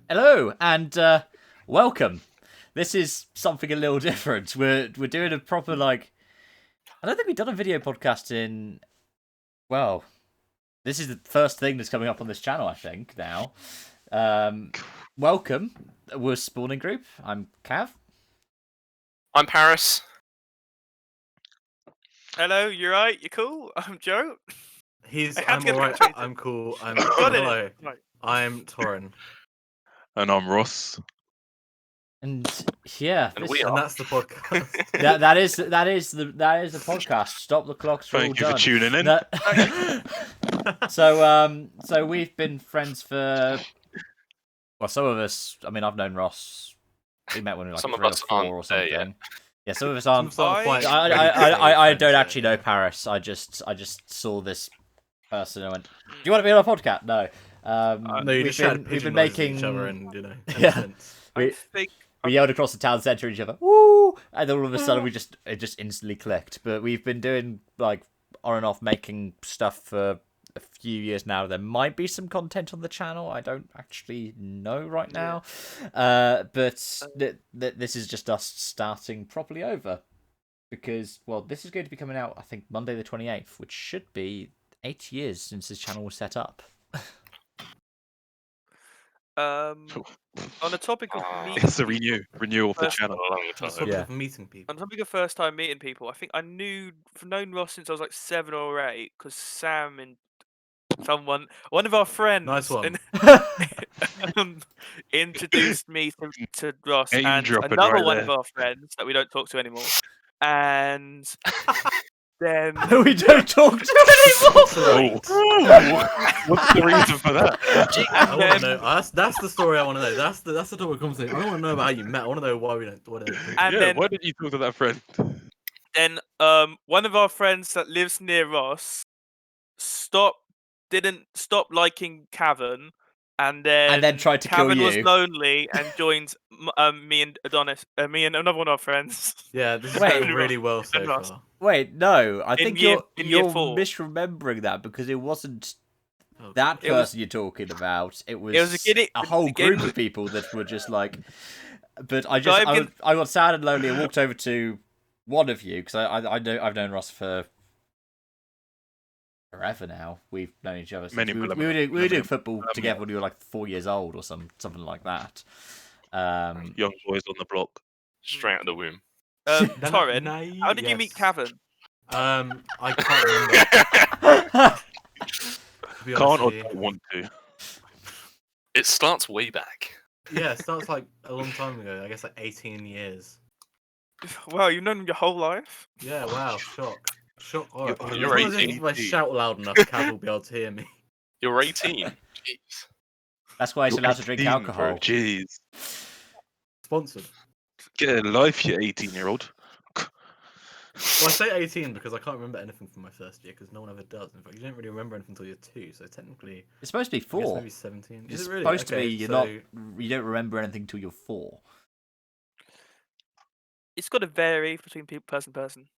Hello and welcome. This is something a little different. We're doing a proper I don't think we've done a video podcast in well. This is the first thing that's coming up on this channel. I think now. Um, welcome. We're Spawning Group. I'm Cav. I'm Paris. Hello, you're right. You cool? I'm Joe. I'm alright. I'm cool. Hello. Right. I'm Torin. And I'm Ross. And yeah, And And that's the podcast. that is the podcast. Stop the clocks. Thank you all for done. tuning in. So we've been friends for some of us. I mean, I've known Ross. We met when we were like Some of 3 or us 4 aren't or there something. yet. Yeah, some of us aren't. I I don't actually know Paris. I just saw this person and went, "Do you want to be on a podcast?" No. No, you just we've been making each other and Yeah. I think we yelled across the town centre at each other, "Woo!" And then all of a sudden it just instantly clicked. But we've been doing like on and off making stuff for a few years now. There might be some content on the channel. I don't actually know right now. But this is just us starting properly over. Because, well, this is going to be coming out, I think, Monday the 28th, which should be 8 years since this channel was set up. on the topic of It's a renewal of the First- channel. Yeah. of meeting people. on the topic of first time meeting people, I think I've known Ross since I was like 7 or 8 because Sam and one of our friends, Nice one. introduced me to Ross Name and dropping another right one there. of our friends that we don't talk to anymore, and then We don't talk to anymore! What's the reason for that? I want to know. That's the story I want to know. That's the topic of conversation. I don't want to know about how you met. I want to know why we don't. And Yeah, then- why didn't you talk to that friend? Then one of our friends that lives near Ross didn't stop liking Cavan, and then tried to kill Cavan was you. lonely and joined me and Adonis, me and another one of our friends. Yeah, this is Wait. going really well so Ross. far. Wait, no. I think year you're 4. misremembering that because it wasn't Oh, that It was- person you're talking about. It was a whole beginning- group of people that were just like. But I got sad and lonely and walked over to one of you because I've known Ross for forever now. We've known each other since we were doing football together when we were like 4 years old or something like that. Young boys on the block. Straight out of the womb. Torrin, how did you meet Cavan? I can't remember. To be honest Can't or with you. don't want to. It starts way back. Yeah, it starts like a long time ago. I guess like 18 years. Wow, you've known him your whole life. Yeah, wow, shock. Shock. Oh, You're as long as 18, if I shout loud enough, Cav will be able to hear me. You're 18. Jeez. That's why he's allowed to drink 18, alcohol. Bro. Jeez. Sponsored. Get a life, you 18-year-old. Well, I say 18 because I can't remember anything from my first year because no one ever does. In fact, you don't really remember anything until you're 2, so technically, It's supposed to be I guess 4. maybe 17. It's Is it really? supposed to Okay, be you so- don't remember anything until you're 4. It's got to vary between person to person.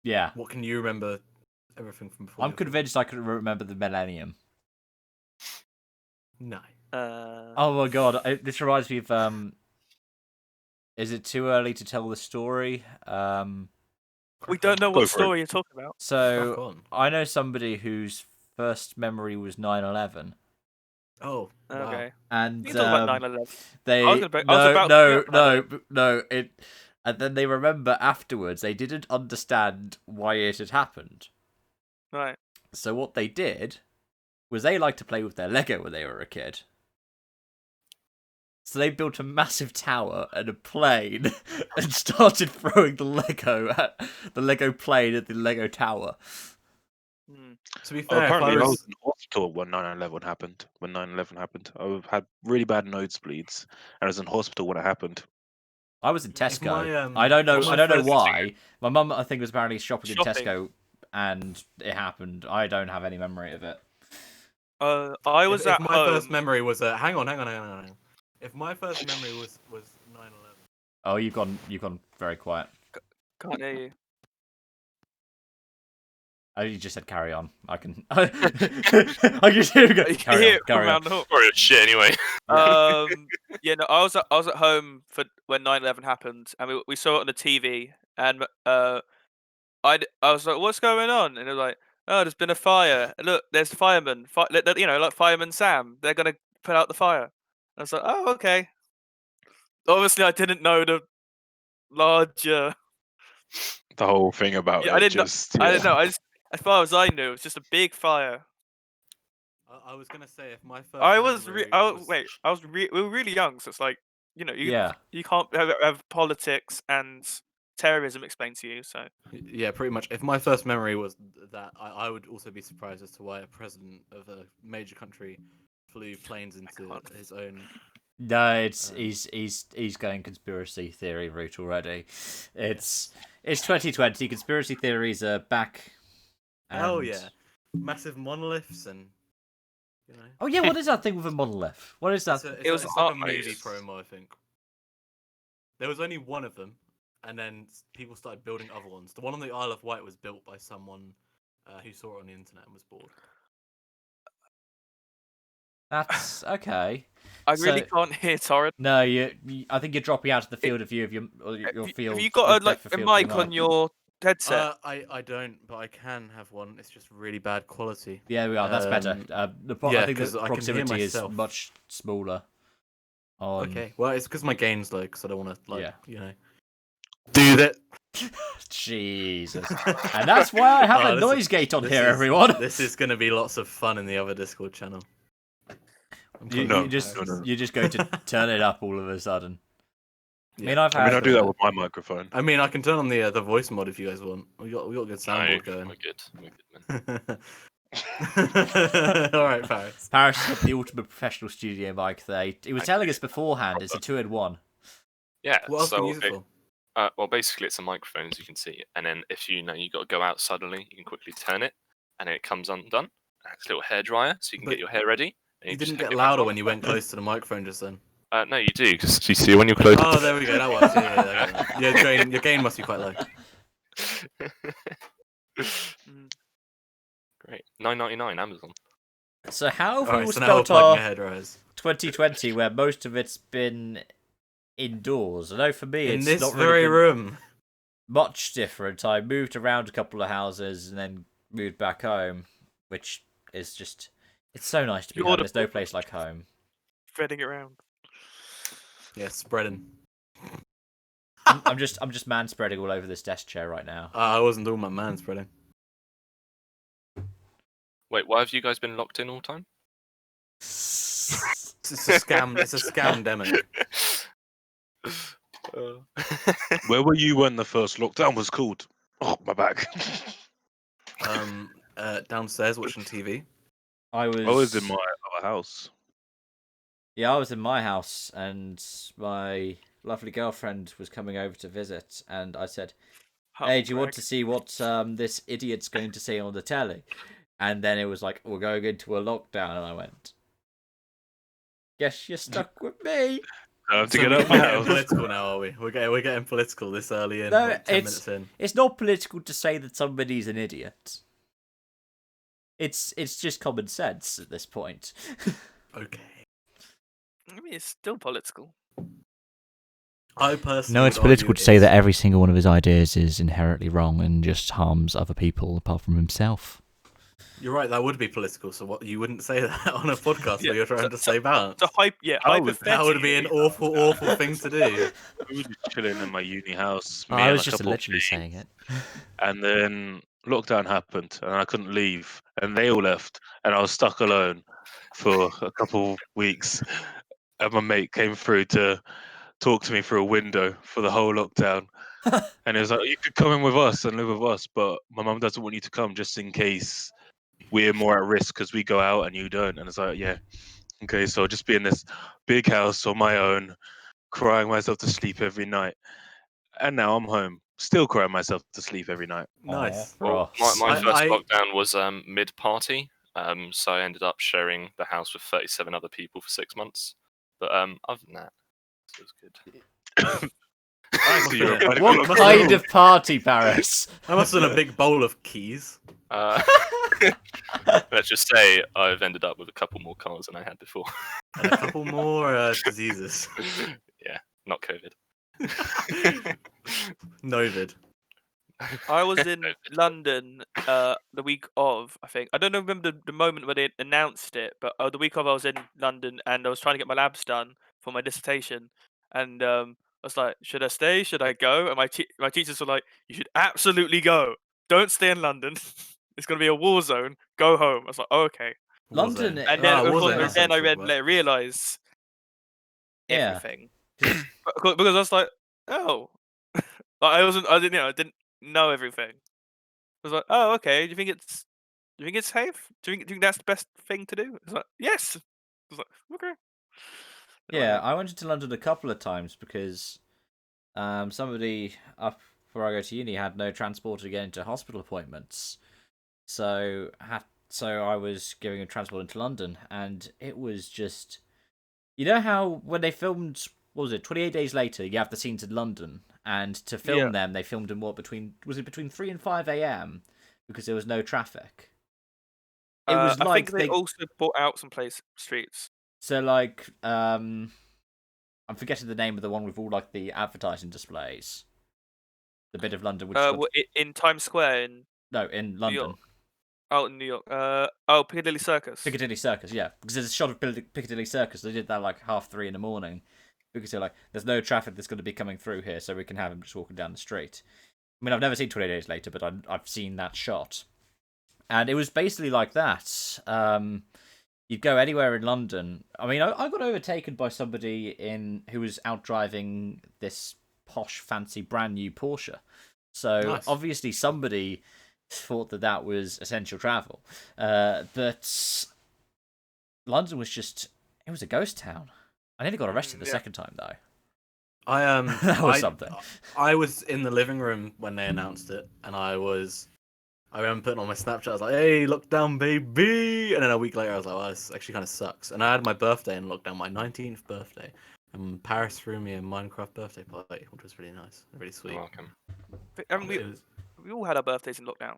Yeah. What can you remember? Everything from before. I'm you're convinced I could remember the millennium. 4? No. Oh my god, this reminds me of is it too early to tell the story? We don't know Go what for it. story you're talking about. Crack So on. I know somebody whose first memory was 9/11, Oh. Wow. Okay. and You can talk about 9/11. they I was about to bring up no it, and then they remember afterwards they didn't understand why it had happened. Right. So what they did was they liked to play with their Lego when they were a kid. So they built a massive tower and a plane and started throwing the Lego plane at the Lego tower. Hmm. To be Oh, fair, apparently, if I I was was... in hospital when 9/11 happened. When 9/11 happened, I had really bad nosebleeds, and I was in hospital when it happened. I was in Tesco. my, I don't know. if my I don't know first- why. My mum, I think, was apparently shopping in Shopping. Tesco, and it happened. I don't have any memory of it. I was if at my home. first memory was hang on. If my first memory was 9/11. Oh, you've gone very quiet. Can't hear you. Oh, you just said carry on. I can. I can just hear you go. You Carry hear on. it from Carry on. around the hall. Or shit anyway. Yeah, no, I was at home for when 9/11 happened, and we saw it on the TV, and I was like, "What's going on?" And it was like, "Oh, there's been a fire. Look, there's firemen. Like Fireman Sam. They're gonna put out the fire." I was like, "Oh, okay." Obviously, I didn't know the larger. The whole thing about Yeah, I it didn't know. just I didn't know. I just, as far as I knew, it was just a big fire. I was gonna say if my first. I was, memory was... wait, we were really young, so it's like, Yeah. you can't have politics and terrorism explained to you. So Yeah, pretty much. If my first memory was that, I would also be surprised as to why a president of a major country flew planes into can't. his own. No, it's Um, he's going conspiracy theory route already. It's 2020. Conspiracy theories are back. Hell and- yeah, massive monoliths and you know. Oh yeah, what is that thing with a monolith? What is that? It was it's like a art- movie promo, I think. There was only one of them, and then people started building other ones. The one on the Isle of Wight was built by someone who saw it on the internet and was bored. That's okay. I really So- can't hear Torren. No, I think you're dropping out of the field of view of your field. Have you got your a depth of a field mic thing on your headset? I don't, but I can have one. It's just really bad quality. Yeah, we are. That's better. I yeah, think 'cause the I can hear proximity is myself. much smaller. On... Okay, well, it's because my gain's low, because I don't want to, Yeah. do that. Jesus. And that's why I have Oh, a this noise is- gate on this here, is- everyone. This is going to be lots of fun in the other Discord channel. I'm You, coming you just back. you just go to turn it up all of a sudden. I mean, Yeah. I've had. I mean, I do that with my microphone. I mean, I can turn on the voice mod if you guys want. We got a good No, soundboard we're going. good. We're good, man. All right, Paris. Paris has got the ultimate professional studio mic there. He was telling us beforehand it's a 2-in-1. Yeah. What else so can you use it for? well, basically, it's a microphone, as you can see, and then if you know you got to go out suddenly, you can quickly turn it, and then it comes undone. And it's a little hairdryer, so you can But get your hair ready. and You just didn't hook get it back louder on. when you went close to the microphone just then. No, you do, because you see when you're close. Oh, there we go. That works. Yeah. Your gain must be quite low. Mm. Great. $9.99 Amazon. So how have All we all right, so now we're spelt plugging our our head dryers. 2020, where most of it's been indoors? I know for me, In it's this not very really been room. much different. I moved around a couple of houses and then moved back home, which is just. It's so nice to be You're home. the There's no place like home. Spreading it around. Yeah, spreading. I'm just man spreading all over this desk chair right now. I wasn't doing my man spreading. Wait, why have you guys been locked in all time? It's a scam. It's a scamdemic. Where were you when the first lockdown was called? Oh, my back. Downstairs watching TV. I was. I was in my other house. Yeah, I was in my house, and my lovely girlfriend was coming over to visit, and I said, "Hey, do you want to see what this idiot's going to say on the telly?" And then it was like, "We're going into a lockdown," and I went, "Guess you're stuck with me." Time to So get we're out my getting house. political now, are we? We're getting political this early in. No, like 10 it's- minutes in. It's not political to say that somebody's an idiot. It's just common sense at this point. Okay. I mean, it's still political. I personally. No, it's would political argue to say it's- that every single one of his ideas is inherently wrong and just harms other people apart from himself. You're right. That would be political. So what? You wouldn't say that on a podcast Yeah, where you're trying to say balance. It's a That would be an awful, awful thing to do. We were just chilling in my uni house. Oh, me I and was a just couple of literally mates, saying it. And then lockdown happened, and I couldn't leave, and they all left, and I was stuck alone for a couple weeks. And my mate came through to talk to me through a window for the whole lockdown, and he was like, "You could come in with us and live with us, but my mum doesn't want you to come just in case we're more at risk because we go out and you don't." And it's like, yeah, okay, so I'll just be in this big house on my own, crying myself to sleep every night. And now I'm home, still crying myself to sleep every night. Nice. Well, Ross. my first I- lockdown was mid-party, so I ended up sharing the house with 37 other people for 6 months. But other than that, it was good. Actually, you're right. What kind of party, Paris? I must have done a big bowl of keys. Let's just say I've ended up with a couple more cars than I had before. And a couple more diseases. Yeah, not COVID. Novid. I was in London the week of, I think. I don't remember the moment when they announced it, but the week of I was in London and I was trying to get my labs done for my dissertation. And I was like, should I stay? Should I go? And my teachers were like, you should absolutely go. Don't stay in London. It's going to be a war zone. Go home. I was like, oh, okay. London, Warzone. And then, Ah, Warzone, then that's I something read, to like, realised Yeah. everything. Because I was like, oh. Like, I didn't know everything. I was like, oh, okay. Do you think it's safe? Do you think that's the best thing to do? I was like, yes. I was like, okay. Yeah, I went to London a couple of times because somebody up before I go to uni had no transport to get into hospital appointments. So I was giving a transport into London, and it was just, you know how when they filmed, what was it, 28 Days Later, you have the scenes in London, and to film them, they filmed them between 3 and 5 a.m. because there was no traffic. It was I like think they also bought out some streets. So like I'm forgetting the name of the one with all like the advertising displays. The bit of London which in Times Square in in London. York. Oh, in New York. Piccadilly Circus. Piccadilly Circus, yeah. Because there's a shot of Piccadilly Circus. They did that like 3:30 in the morning. Because they're like, there's no traffic that's going to be coming through here, so we can have him just walking down the street. I mean, I've never seen 28 Days Later, but I've seen that shot. And it was basically like that. You'd go anywhere in London. I mean, I got overtaken by somebody who was out driving this posh, fancy, brand new Porsche. So Nice. obviously somebody thought that was essential travel. But London was it was a ghost town. I nearly got arrested the second time, though. I That was something. I was in the living room when they announced it, and I remember putting on my Snapchat. I was like, "Hey, lockdown, baby!" And then a week later, I was like, "Well, this actually kind of sucks." And I had my birthday in lockdown, my 19th birthday, and Paris threw me a Minecraft birthday party, which was really nice, really sweet. You're welcome. Haven't we all had our birthdays in lockdown.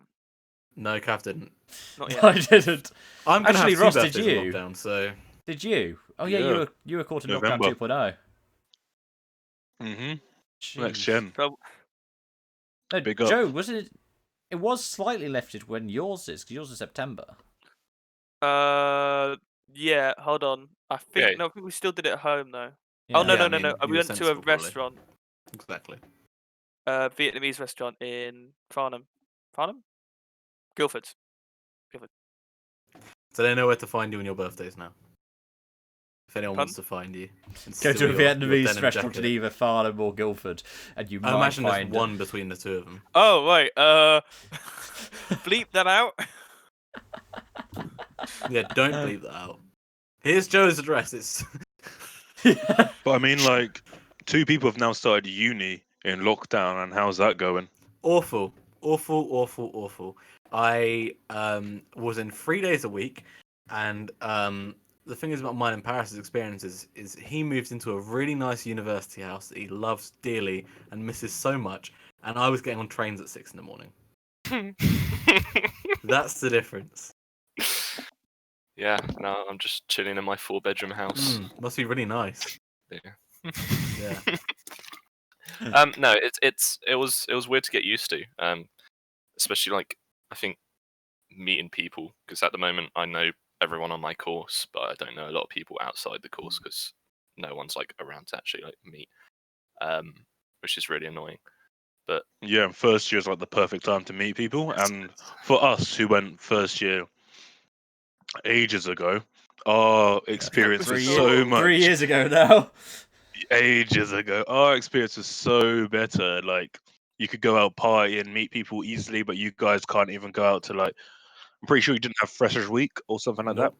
No, Cav didn't. Not yet. I didn't. I'm gonna Actually, have two Ross, did birthdays in you? lockdown, so Did you? Oh yeah, Yeah. you were caught in November. Lockdown 2.0. Next Jeez. gen. So, No, Big up. Joe, wasn't it? It was slightly lifted when yours is, because yours is September. yeah. Hold on. I think Okay. no. I think we still did it at home though. Yeah. Oh no, Yeah, no, I no, no. mean, you We were went to a sensible, probably. restaurant, exactly. Vietnamese restaurant in Farnham. Farnham? Guildford. So they know where to find you on your birthdays now. If anyone Pardon? wants to find you, and Go to steal a your Vietnamese denim restaurant in jacket. either Farnham or Guildford, and you I might imagine there's find one between the two of them. Oh right. Bleep that out. Yeah, don't bleep that out. Here's Joe's address. It's Yeah. But I mean, like, 2 people have now started uni in lockdown, and how's that going? awful, awful, awful, awful. I was in 3 days a week, and the thing is about mine and Paris' experiences is he moved into a really nice university house that he loves dearly and misses so much, and I was getting on trains at 6 in the morning. That's the difference. Yeah, no, I'm just chilling in my 4-bedroom house. Must be really nice. Yeah. Yeah. No, it was weird to get used to. Especially like I think meeting people, because at the moment I know everyone on my course, but I don't know a lot of people outside the course because no one's like around to actually like meet, which is really annoying. But Yeah, and first year is like the perfect time to meet people. And for us who went first year ages ago, our experience was so much 3 years ago now. ages ago. Our experience was so better. Like, you could go out party and meet people easily, but you guys can't even go out to like. I'm pretty sure you didn't have Freshers Week or something like that. Nope.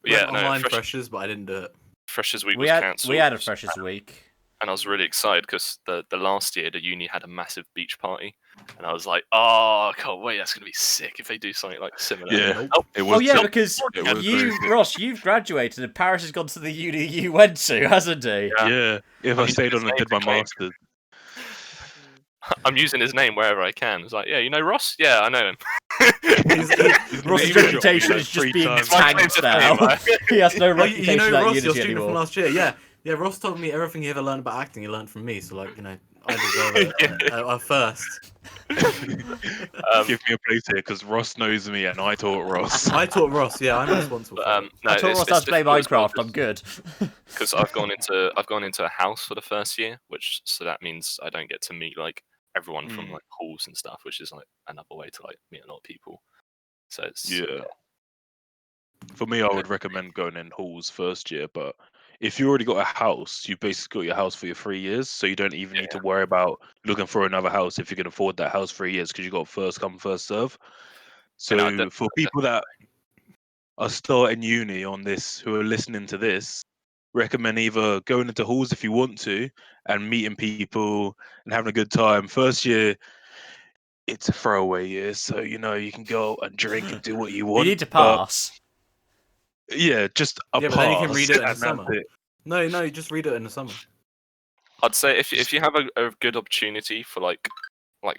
yeah, Went no, online freshers, but I didn't do it. Freshers Week We was had cancelled. we had a Freshers Week. And I was really excited because the last year the uni had a massive beach party, and I was like, "Oh, I can't wait! That's gonna be sick if they do something like similar." Yeah. Oh, It was Oh yeah, so- because it was you, crazy. Ross, you've graduated and Paris has gone to the uni you went to, hasn't he? Yeah. Yeah, if I I mean, stayed it's on and did my amazing, like- masters. I'm using his name wherever I can. It's like, yeah, you know Ross? Yeah, I know him. Ross's Maybe reputation like is just 3 being times. tanked now. He has no Oh, reputation you know at Ross, Unity your student anymore. from last year. Yeah. Ross told me everything he ever learned about acting. He learned from me. So like, I deserve a first. Give me a place here because Ross knows me and I taught Ross. I taught Ross. Yeah, I'm responsible But, for it. no, I taught Ross how to play Minecraft. I'm good. Because I've gone into a house for the first year, so that means I don't get to meet like everyone from like halls and stuff, which is like another way to like meet a lot of people. So it's Yeah. For me, I would recommend going in halls first year, but if you already got a house, you basically got your house for your 3 years, so you don't even need to worry about looking for another house if you can afford that house 3 years because you got first come first serve. So for people that are starting uni on this, who are listening to this, recommend either going into halls if you want to and meeting people and having a good time. First year, it's a throwaway year, so you can go and drink and do what you want. You need to but pass. yeah, just a Yeah, pass. but then you can read it in the and that's summer. it. No, you just read it in the summer. I'd say if you have a good opportunity for like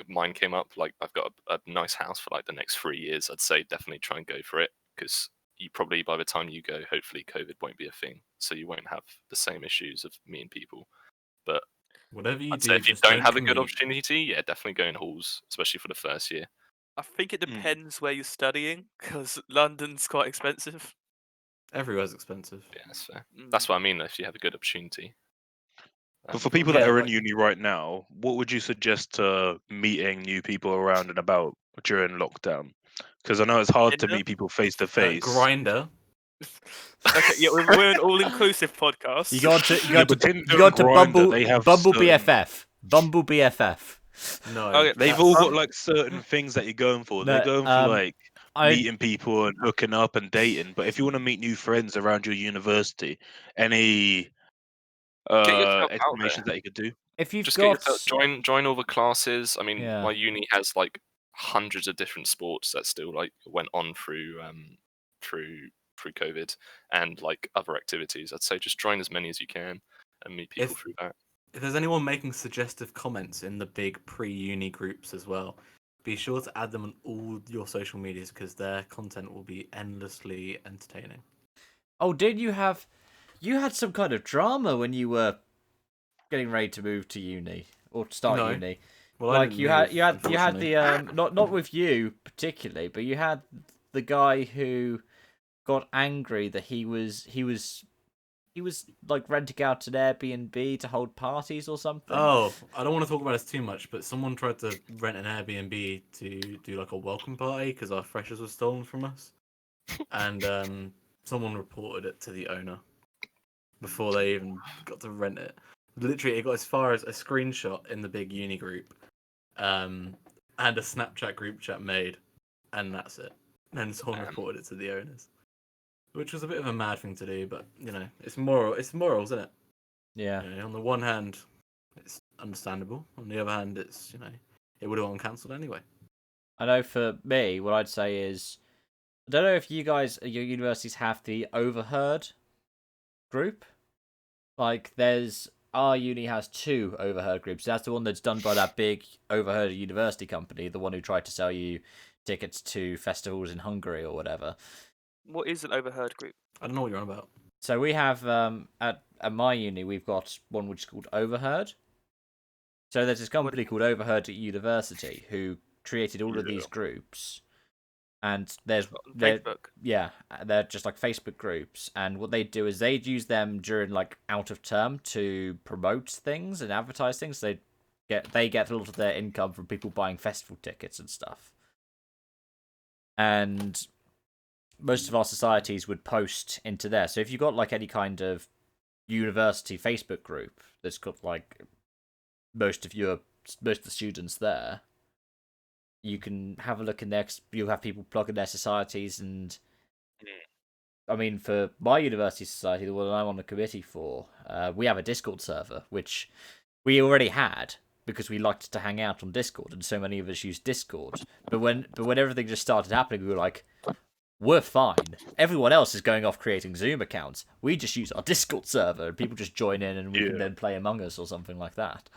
mine came up, like I've got a nice house for like the next 3 years, I'd say definitely try and go for it because you probably by the time you go, hopefully COVID won't be a thing, so you won't have the same issues of meeting people. But Whatever you I'd do, say if you just don't have a good commute. opportunity, yeah, definitely go in halls, especially for the first year. I think it depends where you're studying because London's quite expensive. Everywhere's expensive. Yeah, that's fair. That's what I mean. If you have a good opportunity. But for people that yeah, are in like- uni right now, what would you suggest to meeting new people around and about during lockdown? Because I know it's hard to Tinder? meet people face to face. Grinder. Okay, yeah, we're an all-inclusive podcast. You got to Yeah, but Tinder you got to and Grindr, Bumble they have Bumble certain- BFF. Bumble BFF. No. Okay, They've all got like certain things that you're going for. They're No, going for like I meeting people and hooking up and dating. But if you want to meet new friends around your university, any Get yourself out explanations there. that you could do? if you've Just got get yourself, join all the classes. I mean, Yeah. my uni has like hundreds of different sports that still like went on through COVID and like other activities. I'd say just join as many as you can and meet people through that. If there's anyone making suggestive comments in the big pre-uni groups as well, be sure to add them on all your social medias because their content will be endlessly entertaining. Oh, did you had some kind of drama when you were getting ready to move to uni or start No. uni? Well, I Like didn't you move, had unfortunately. the not with you particularly, but you had the guy who got angry that he was like renting out an Airbnb to hold parties or something. Oh, I don't want to talk about this too much, but someone tried to rent an Airbnb to do like a welcome party because our freshers were stolen from us, and someone reported it to the owner before they even got to rent it. Literally, it got as far as a screenshot in the big uni group, and a Snapchat group chat made, and that's it. And someone reported it to the owners, which was a bit of a mad thing to do, but it's moral. It's morals, isn't it? Yeah. On the one hand, it's understandable. On the other hand, it's it would have gotten cancelled anyway. I know for me, what I'd say is, I don't know if you guys at your universities have the Overheard group. Like, our uni has 2 Overheard groups. That's the one that's done by that big Overheard university company, the one who tried to sell you tickets to festivals in Hungary or whatever. What is an overheard group? I don't know what you're on about. So we have at my uni we've got one which is called Overheard. So there's this company called Overheard at university who created all of these groups, and they're Facebook. they're just like Facebook groups, and what they do is they'd use them during like out of term to promote things and advertise things. They get a lot of their income from people buying festival tickets and stuff, and most of our societies would post into there. So if you got like any kind of university Facebook group that's got like most of the students there, you can have a look in there. You'll have people plugging their societies, and I mean, for my university society, the one I'm on the committee for, we have a Discord server, which we already had because we liked to hang out on Discord, and so many of us use Discord. But when everything just started happening, we were like, we're fine. Everyone else is going off creating Zoom accounts. We just use our Discord server, and people just join in, and we can then play Among Us or something like that.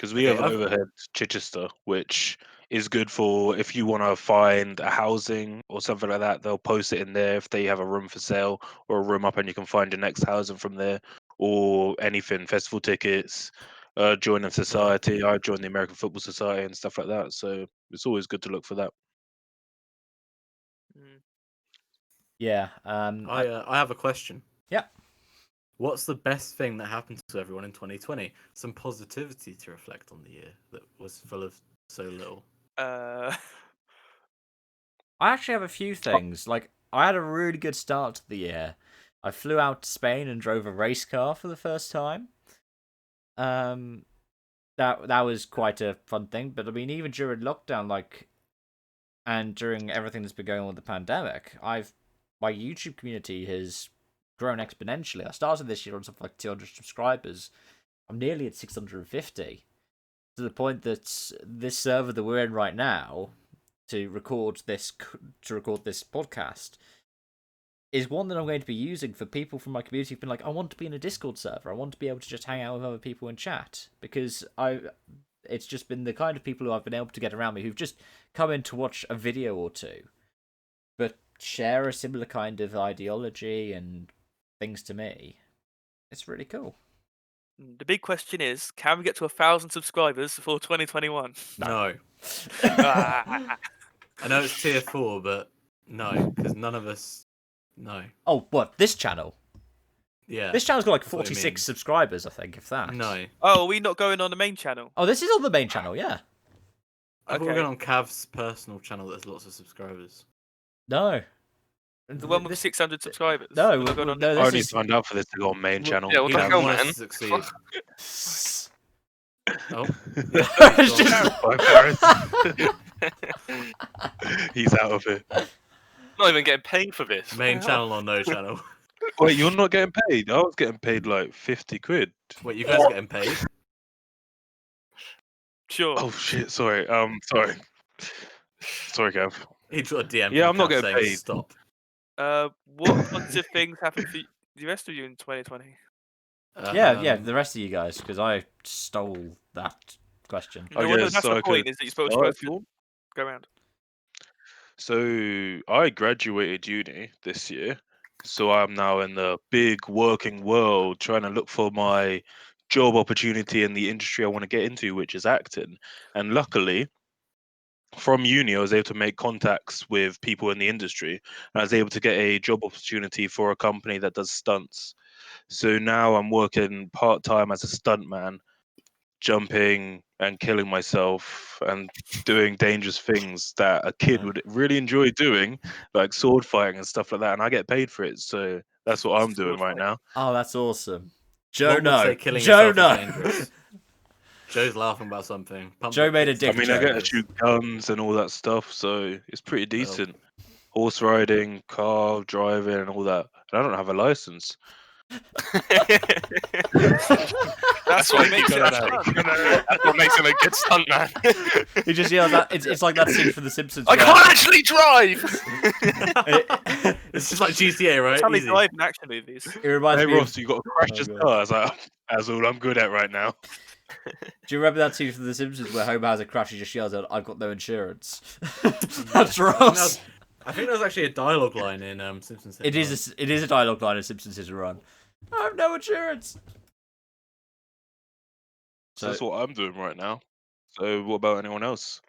Because we Okay, have Overhead Chichester, which is good for if you want to find a housing or something like that. They'll post it in there if they have a room for sale or a room up, and you can find your next housing from there, or anything, festival tickets, joining society. I joined the American Football Society and stuff like that. So it's always good to look for that. Mm. Yeah. I have a question. Yeah. What's the best thing that happened to everyone in 2020? Some positivity to reflect on the year that was full of so little. Uh, I actually have a few things. Like, I had a really good start to the year. I flew out to Spain and drove a race car for the first time. That was quite a fun thing. But I mean, even during lockdown, and during everything that's been going on with the pandemic, my YouTube community has grown exponentially. I started this year on something like 200 subscribers. I'm nearly at 650, to the point that this server that we're in right now to record this podcast is one that I'm going to be using for people from my community who've been like, I want to be in a Discord server. I want to be able to just hang out with other people and chat, because it's just been the kind of people who I've been able to get around me who've just come in to watch a video or two, but share a similar kind of ideology and things to me. It's really cool. the big question is, can we get to 1,000 subscribers before 2021? No. Ah. I know it's tier 4, but no, because none of us. No. Oh, what? This channel? Yeah. This channel's got like That's what I 46 mean. subscribers, I think, if that. No. Oh, are we not going on the main channel? Oh, this is on the main channel, yeah. I thought we were Okay. going on Cav's personal channel that has lots of subscribers. No. The one with This- 600 subscribers? No, We're not going on no, I this only is... signed up for this to go on main channel. Yeah, what He the doesn't hell, want us man? to succeed. Oh. It's just- Bye, Paris. He's out of it. Not even getting paid for this. Main What the hell? channel or no channel? Wait, you're not getting paid? I was getting paid like 50 quid. Wait, you guys are getting paid? Sure. Oh shit! Sorry. Sorry. Sorry, Gav. He got a DM. Yeah, from I'm not Cav getting saying paid. Stop. What positive things happened for the rest of you in 2020? yeah, the rest of you guys, because I stole that question. Oh, No, well, yeah, no, that's so I the point, could is that you're supposed start if to you want. go around. So I graduated uni this year, so I'm now in the big working world trying to look for my job opportunity in the industry I want to get into, which is acting. And luckily, from uni, I was able to make contacts with people in the industry, and I was able to get a job opportunity for a company that does stunts. So now I'm working part time as a stuntman, jumping and killing myself and doing dangerous things that a kid would really enjoy doing, like sword fighting and stuff like that. And I get paid for it, so that's what I'm doing Sword right fighting. now. Oh, that's awesome. Joe, One would say no. killing Joe, yourself is no. dangerous. Joe's laughing about something. Pump Joe up made a kicks. dick I mean, I joke. get to shoot guns and all that stuff, so it's pretty Well. decent. Horse riding, car driving, and all that. And I don't have a license. That's what makes it a stunt. That's what makes him a good stuntman. He just yells that. It's like that scene from The Simpsons. I where- can't actually drive. It's just like GTA, right? That's how they Easy. drive in action movies. It reminds Hey me of, Ross, you got to crash Oh, this God. car. I was like, that's all I'm good at right now. do you remember that scene from The Simpsons where Homer has a crash? He just yells out, "I've got no insurance." That's Ross. I think that was actually a dialogue line in Simpsons. Hit It is a dialogue line in Simpsons Hit and Run. I have no insurance. So that's what I'm doing right now. So what about anyone else?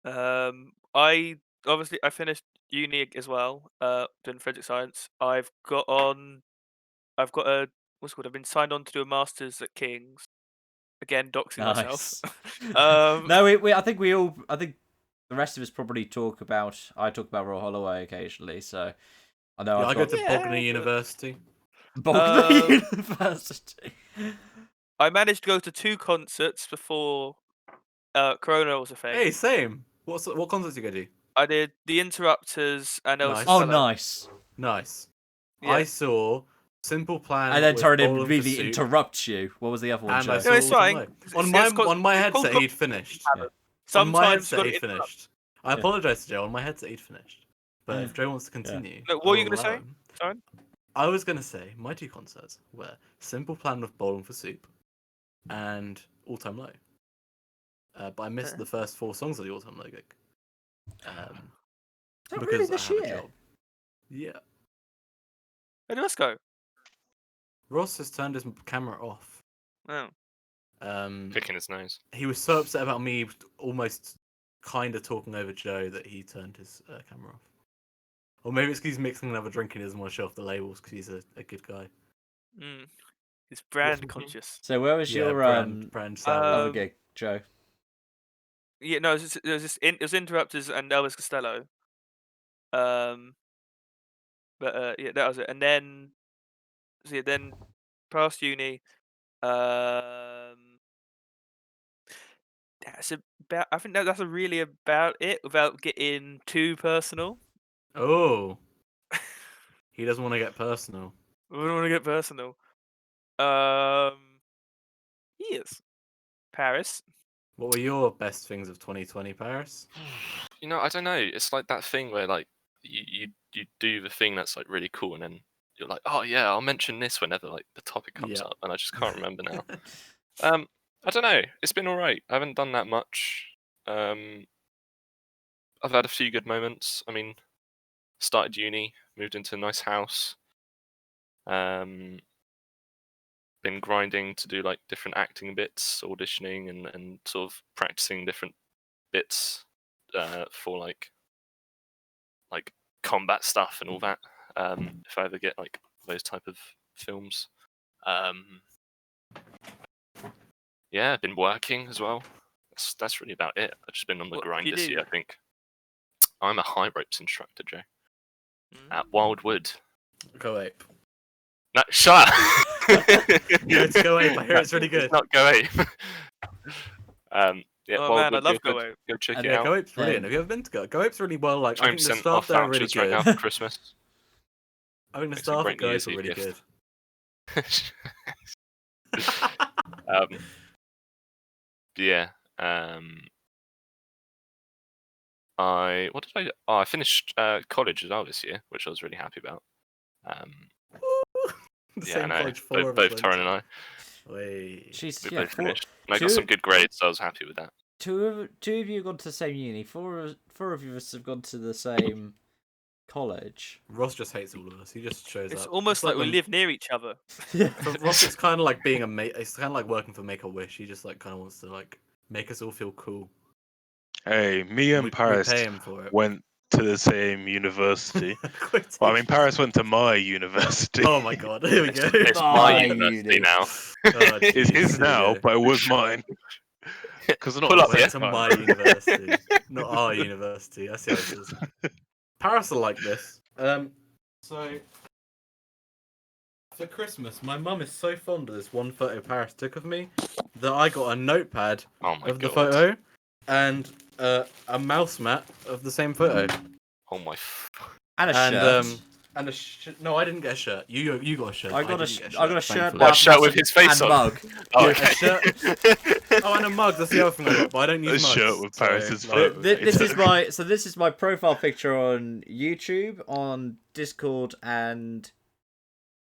I finished uni as well, doing forensic science. I've got a what's it called? I've been signed on to do a master's at King's. Again, doxing myself. Nice. No, I think the rest of us probably talk about. I talk about Royal Holloway occasionally, so I know I I've go got to Yeah, Bognor University. Bognor University. I managed to go to 2 concerts before Corona was a thing. Hey, same. What concerts you go to? I did The Interrupters and Nice. Oh, Elsa. nice. Nice. Yeah. I saw Simple Plan. And then with Torrin Bowling for immediately Soup, interrupts you. What was the other one? And I Joe? saw No, it's Autumn fine. Light. It's- On it's called- my it's called headset, he'd finished. On my Sometimes headset, gotta he'd interrupt. finished. I Yeah. apologise to Joe. On my headset, he'd finished. But Yeah. if Joe wants to continue, No, what were you I'll gonna say? allow him. Sorry? I was gonna say my 2 concerts were Simple Plan with Bowling for Soup, and All Time Low. But I missed the first 4 songs of the All Time Low gig. Not Because really this I have a year. job. Yeah. Where did Ross go? Ross has turned his camera off. Oh. Picking his nose. He was so upset about me almost kind of talking over Joe that he turned his camera off. Or maybe it's because he's mixing another drink and he doesn't want to show off the labels because he's a good guy. He's brand conscious. So where was your brand other Um, gig, Joe? Yeah, no, it was Interrupters and Elvis Costello. But yeah, that was it. And then, so yeah, then past uni, that's about. I think that's really about it. Without getting too personal. Oh, he doesn't want to get personal. We don't want to get personal. Yes, Paris. What were your best things of 2020, Paris? You know, I don't know. It's like that thing where like you do the thing that's like really cool, and then you're like, oh yeah, I'll mention this whenever like the topic comes Yeah. up, and I just can't remember now. I don't know. It's been all right. I haven't done that much. I've had a few good moments. I mean, started uni, moved into a nice house. Been grinding to do like different acting bits, auditioning, and sort of practicing different bits for like combat stuff and all that. If I ever get like those type of films. Yeah, been working as well. That's really about it. I've just been on the What do grind you this do? year, I think. I'm a high ropes instructor, Joe, Mm. at Wildwood. Go Ape. No, shut up. Yeah, it's Go Ape. I hear it's really It's good. not Go Ape. Yeah, Oh man, I Wildwood, love go Go Ape. Go check And it yeah, out. Go Ape's brilliant. Then- Have you ever been to Go? Go Ape's really well. Like I think the 20% staff off there are really vouchers right good. now for Christmas. I think the Makes a staff at great Go New Ape Year's are Eve really gift. good. Yeah. I finished college as well this year, which I was really happy about. The Yeah, same I know. college 4 of us Both went Torrin to. and I, Wait. She's we yeah, both four, finished. And I got two- some good grades, so I was happy with that. two of you have gone to the same uni. Four of us have gone to the same college. Ross just hates all of us. He just shows It's up. almost like we when- live near each other. For Ross, it's kind of like being a mate. It's kind of like working for Make a Wish. He just like kind of wants to like make us all feel cool. Hey, me and we Paris pay him for it. went to the same university. Quit Well, I mean, taking- Paris went to my university. Oh my god! Here we go. It's My my university uni. now. God, It's jeez, his here we now, go. but it was mine. Because not Pull up, the yeah? Went same to time. my university, not our university. I see how it is. Paris are like this. So for Christmas, my mum is so fond of this one photo Paris took of me that I got a notepad Oh my of the god. photo and a mouse mat of the same photo. Oh my. And a And shirt. and no, I didn't get a shirt. You got a shirt. I got a didn't get I got a shirt. thankfully. What, that shirt with massive- his face and on? mug. Oh, Yeah, okay. Oh, and a mug. That's the other thing I got, but I don't use A mugs. shirt with Paris's so, photo. This is my profile picture on YouTube, on Discord, and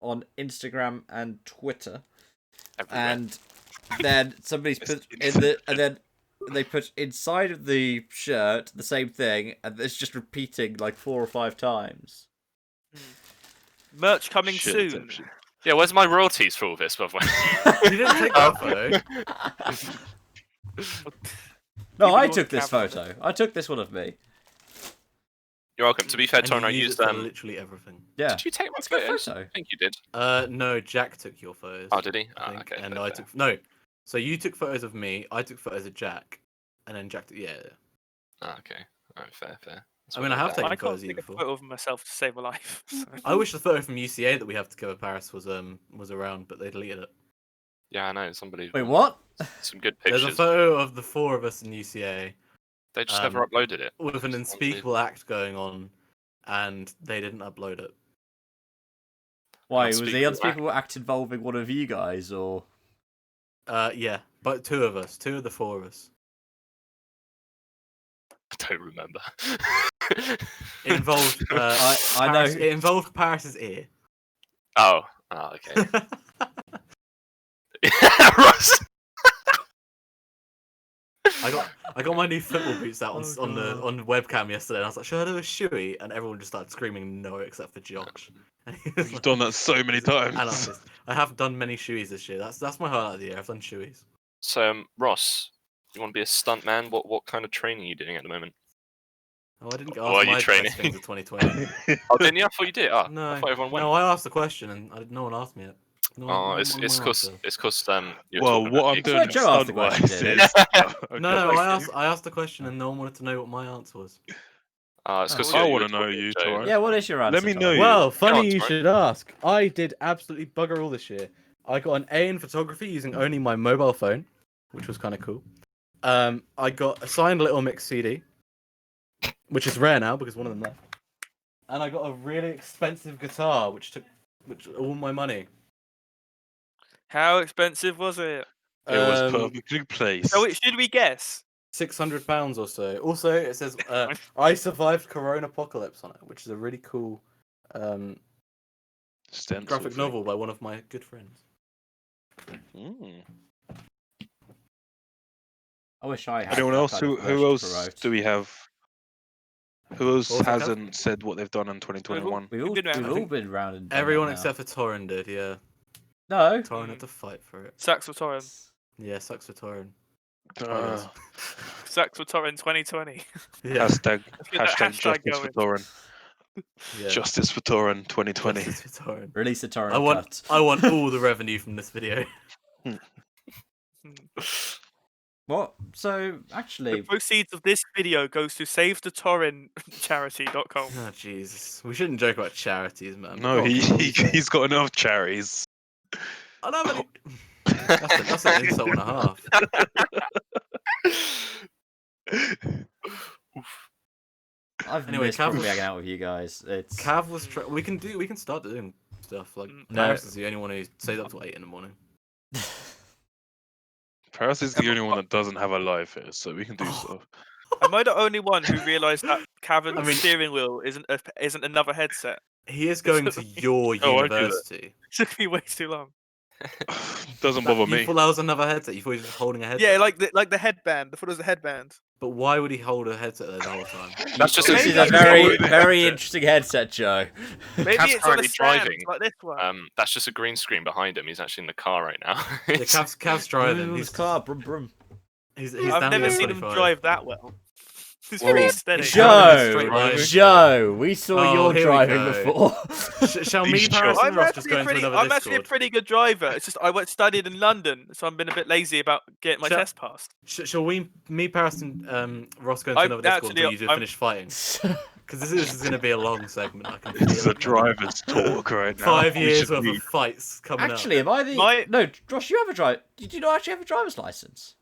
on Instagram and Twitter. Everywhere. And then somebody's Just put in the and then they put inside of the shirt the same thing, and it's just repeating like 4 or 5 times. Merch coming Shit, soon. actually. Yeah, where's my royalties for all this, by the way? You didn't take that photo. No, Keep I it on took this camera. photo. I took this one of me. You're welcome. To be fair, And Torrin, I you use used it for literally everything. Yeah, Did you take my it's a good photos? photo. I think you did. No, Jack took your photos. Oh, did he? I Oh, think, okay. and fair, I fair. took no. So you took photos of me. I took photos of Jack, and then Jack. Yeah. Oh, okay. Alright, fair. That's I what mean, I have done. taken I can't photos of you take a before. photo of myself to save my life. so. I wish the photo from UCA that we have together, Paris, was around, but they deleted it. Yeah, I know. Somebody. Wait, what? Some good There's pictures. a photo of the 4 of us in UCA They just never uploaded it. with an It's unspeakable act going on, and they didn't upload it. Why was the Unspeakable unspeakable act involving one of you guys, or Yeah, but 2 of us, 2 of the 4 of us. I don't remember. It involved. I know. Paris, it involved Paris's ear. Oh, okay. Ross. I got my new football boots out Oh, on webcam yesterday, and I was like, "Should I do a shoey?" And everyone just started screaming no, except for Josh. And he was You've like, done that so many times. "Anarchist." I have done many shoeys this year. That's my highlight of the year. I've done shoeys. So, Ross, you want to be a stuntman? What kind of training are you doing at the moment? Oh, I didn't get Or are asked you my training? best things of 2020. Oh, didn't you? I thought you did. Oh, No, I thought everyone went. no, I asked the question and no one asked me it. Oh, it's because you're Well, talking what about I'm gigs. doing Well, Joe asked the stunt question, wise didn't is. he? No, I asked the question and no one wanted to know what my answer was. It's because I you want were to know talking you, Joe. Torrent. Yeah, what is your answer? Let me know Tom? you. Well, funny on, you Torrent. should ask. I did absolutely bugger all this year. I got an A in photography using only my mobile phone, which was kind of cool. I got a signed Little Mix CD, which is rare now because one of them left. And I got a really expensive guitar, which all my money. How expensive was it? It was Um, perfectly placed. So should we guess? £600 or so. Also, it says "I survived Corona Apocalypse" on it, which is a really cool Stencil graphic thing. novel by one of my good friends. Mm. I wish I had. Anyone that else? kind of Who merch to else promote. do we have? Who else What was that, Kev? hasn't said what they've done in 2021? We've all We've been we've round. all think been round and done Everyone that now. except for Torrin did, yeah. No. Torrin had to fight for it. Sax for Torren. Yeah, sucks for Torrin. Uh, Sax for Torren 2020. Yeah. hashtag Let's get that hashtag hashtag justice for going. Torrent. Yeah. Justice for Torrent 2020. Justice for Torrin. Release a torrent I want cut. I want all the revenue from this video. What? So The actually, proceeds of this video goes to SaveTheTorrentCharity.com. Oh Jesus. We shouldn't joke about charities, man. No, Go on, Kev, what are you saying? he's got enough cherries. I don't have any... That's an insult and a half. I've Anyway, missed Cav probably was- hanging out with you guys. It's Cav was we can start doing stuff like No. Paris is the only one who stays up to 8 in the morning. Paris is the only one that doesn't have a life here, so we can do stuff. Am I the only one who realised that Cavan's I mean- steering wheel isn't another headset? He is going to your Oh, I do that. university. It took me way too long. Doesn't bother You me. thought that was another headset. You thought he was just holding a headset. Yeah, like the headband. I thought it was a headband. But why would he hold a headset there the whole time? That's just this Maybe is that's a very what it is. very interesting headset, Joe. Maybe Cav's it's on a currently stand driving. like this one. That's just a green screen behind him. He's actually in the car right now. Yeah, Cav's driving. His car, brum brum. He's I've down never the seen him M25. drive that well. It's Well, pretty steady. he's driving in a straight Joe, line. Joe, we saw Oh, your here we driving go. before. Shall me, He's Paris, sure. and I'm Ross just actually, go into pretty, another I'm actually a Discord? pretty good driver. It's just I went studied in London, so I've been a bit lazy about getting my Shall- test passed. Shall me, Paris, and Ross go into I'm another Discord actually- until you two I'm- finish fighting? Because this is going to be a long segment. I can This is feel a it. driver's talk right now. 5 We years should worth be- of fights coming Actually, up. am I the no? Josh, you have a drive. Did you not actually have a driver's license?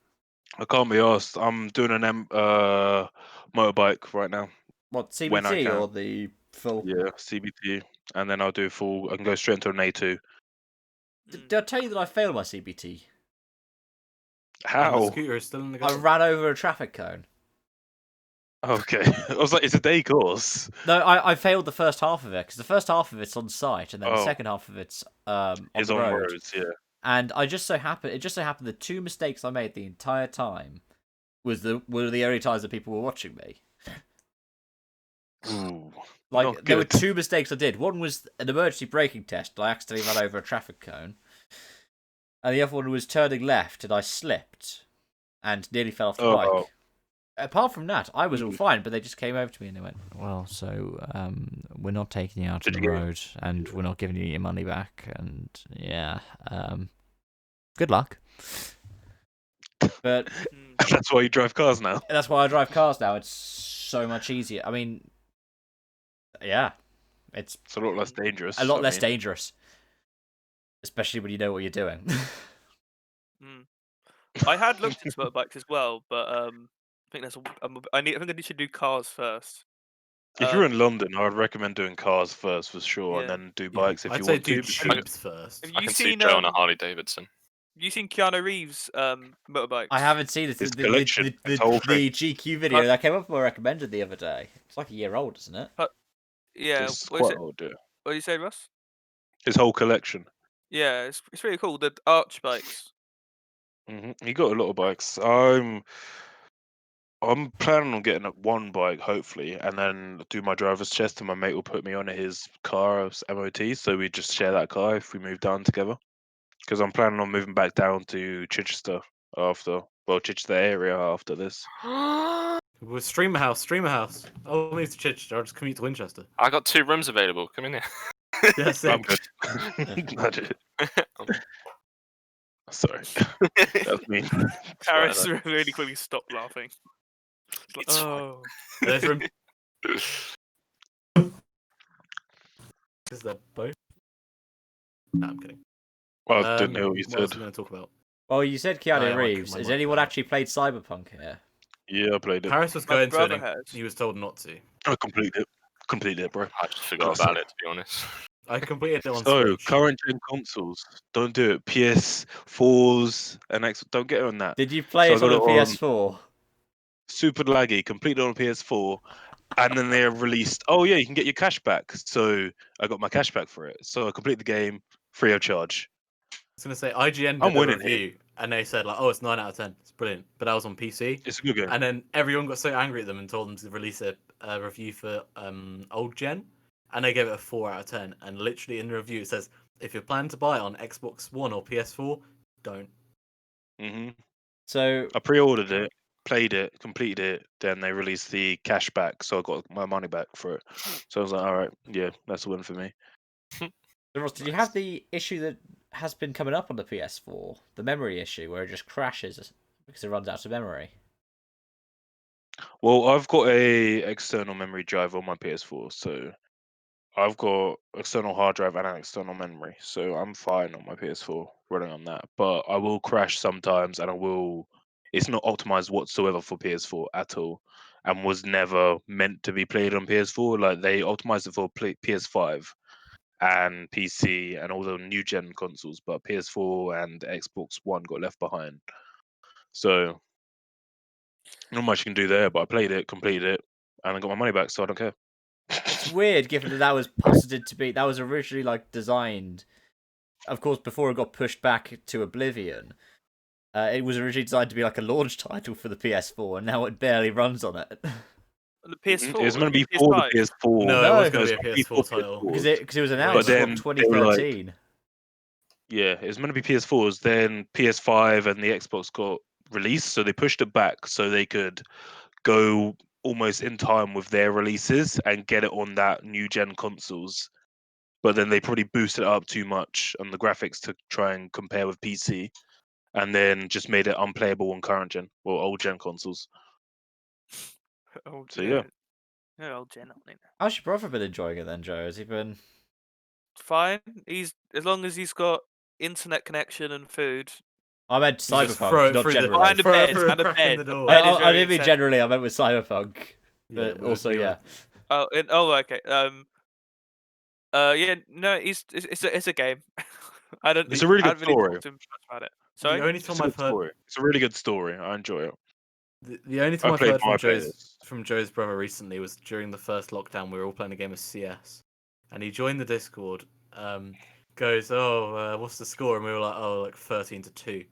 I can't be asked. I'm doing an motorbike right now. What When I CBT can. or the full? Yeah, CBT, and then I'll do full. I can go straight into an A2. Did I tell you that I failed my CBT? The How? scooter is still in the I car. ran over a traffic cone. Okay, I was like, it's a day course. No, I failed the first half of it because the first half of it's on site and then the Oh. second half of it's on It's the on road. roads, yeah. And it just so happened the two mistakes I made the entire time were the only times that people were watching me. Ooh. Like Not there were good. two mistakes I did. One was an emergency braking test. I accidentally ran over a traffic cone, and the other one was turning left, and I slipped and nearly fell off the Oh. bike. Apart from that, I was all fine. But they just came over to me and they went, "Well, so we're not taking you out on Did the you- road, and we're not giving you your money back, and yeah, good luck." But Mm. That's why you drive cars now. that's why I drive cars now. It's so much easier. I mean, yeah, it's It's a lot less dangerous. a lot I less mean. dangerous, especially when you know what you're doing. Mm. I had looked into motorbikes as well, but I think I think I need to do cars first. If you're in London, I would recommend doing cars first for sure, and Yeah. then do bikes if I'd you say want do to. because- tubes first. Have I you can see seen Joe on a Harley Davidson. you seen Keanu Reeves' motorbikes? I haven't seen it. His collection, his whole The thing. GQ video that came up I recommended the other day. It's like a year old, isn't it? Yeah. It's What is quite it? old, yeah. What do you say, Russ? His whole collection. Yeah, it's really cool. The arch bikes. He got a lot of bikes. I'm I'm planning on getting one bike, hopefully, and then do my driver's test, and my mate will put me on his car's MOT, so we just share that car if we move down together. Because I'm planning on moving back down to Chichester Chichester area after this. With Streamer House. I'll move to Chichester. I'll just commute to Winchester. I got 2 rooms available. Come in here. Yeah, I'm sick. good. I did. Sorry, that's mean. Paris really quickly stopped laughing. It's like, It's fine. oh. There's room. Is that both? No, I'm kidding. I didn't hear what you What else said. are we going to talk about? Well, you said Keanu yeah, my- Reeves. my Has mic anyone cut out. actually played Cyberpunk here? Yeah, I played it. Paris was My going to, brother and has. he was told not to. I completed it. Completed it, bro. I just forgot Gotta about say. it, to be honest. I completed it on So Switch. current gen consoles, don't do it. PS4s and X, don't get on that. Did you play So I it on got the it on- PS4? Super laggy, completed on PS4, and then they have released. Oh yeah, you can get your cash back. So I got my cash back for it. So I completed the game free of charge. I was going to say, IGN I'm did a winning here. review, and they said, like, oh, it's 9 out of 10. It's brilliant. But that was on PC. It's a good game. And then everyone got so angry at them and told them to release a review for old gen, and they gave it a 4 out of 10. And literally in the review it says, if you're planning to buy it on Xbox One or PS4, don't. hmm So I pre-ordered it, played it, completed it. Then they released the cash back, so I got my money back for it. So I was like, all right, yeah, that's a win for me. Ross, did you have the issue that has been coming up on the PS4, the memory issue, where it just crashes because it runs out of memory? Well, I've got a external memory drive on my PS4, so I've got external hard drive and an external memory, so I'm fine on my PS4 running on that. But I will crash sometimes, and It's not optimized whatsoever for PS4 at all, and was never meant to be played on PS4. Like they optimized it for PS5 and PC and all the new gen consoles, but PS4 and Xbox One got left behind. So not much you can do there. But I played it, completed it, and I got my money back, so I don't care. It's weird, given that was posited to be, that was originally like designed, of course, before it got pushed back to Oblivion. It was originally designed to be like a launch title for the PS4, and now it barely runs on it. On the PS4. It's going to be PS5. for the PS4. No, No, it was going to be a it's PS4 for title. Because it was announced then from they were like- 2013. Yeah, it's meant to be PS4s. Then PS5 and the Xbox got released, so they pushed it back so they could go almost in time with their releases and get it on that new gen consoles. But then they probably boosted it up too much on the graphics to try and compare with PC, and then just made it unplayable on current gen or old gen consoles. Oh, So, yeah. No, old gen on it. How's your brother been enjoying it then, Joe? Has he been? Fine. He's as long as he's got internet connection and food. I meant You just throw Cyberpunk, it not through the- generally. Behind the Throw it bed, through a and the crack in bed. the The door. bed is I very didn't mean accessible. generally. I meant with Cyberpunk. Yeah, But we'll also, be yeah. like- Okay. Yeah. No. It's a game. I don't. It's a really I good haven't really story. talked to him much about it. The Sorry. only It's time a I've good heard story. It's a really good story. I enjoy it. the only time I I've played heard my from players. Joe's brother recently was during the first lockdown. We were all playing a game of CS, and he joined the Discord. Goes, oh, what's the score? And we were like, oh, like 13-2.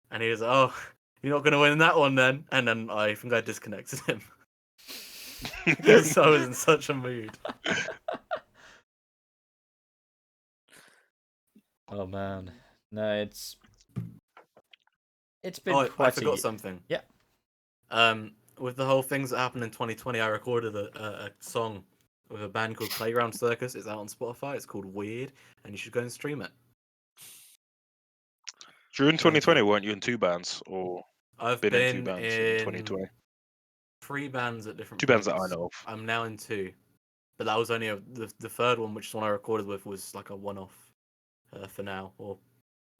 And he was like, oh, you're not gonna win that one then. And then I think I disconnected him because I was in such a mood. Oh man, no, it's been Oh, I quite forgot a. something. Yeah. With the whole things that happened in 2020, I recorded a song with a band called Playground Circus. It's out on Spotify. It's called Weird, and you should go and stream it. During 2020, weren't you in 2 bands or I've been in 2 been bands in in 2020? 3 bands at different 2 bands that I points. know of. I'm now in 2, but that was only the third one, which is one I recorded with, was like a one-off for now, or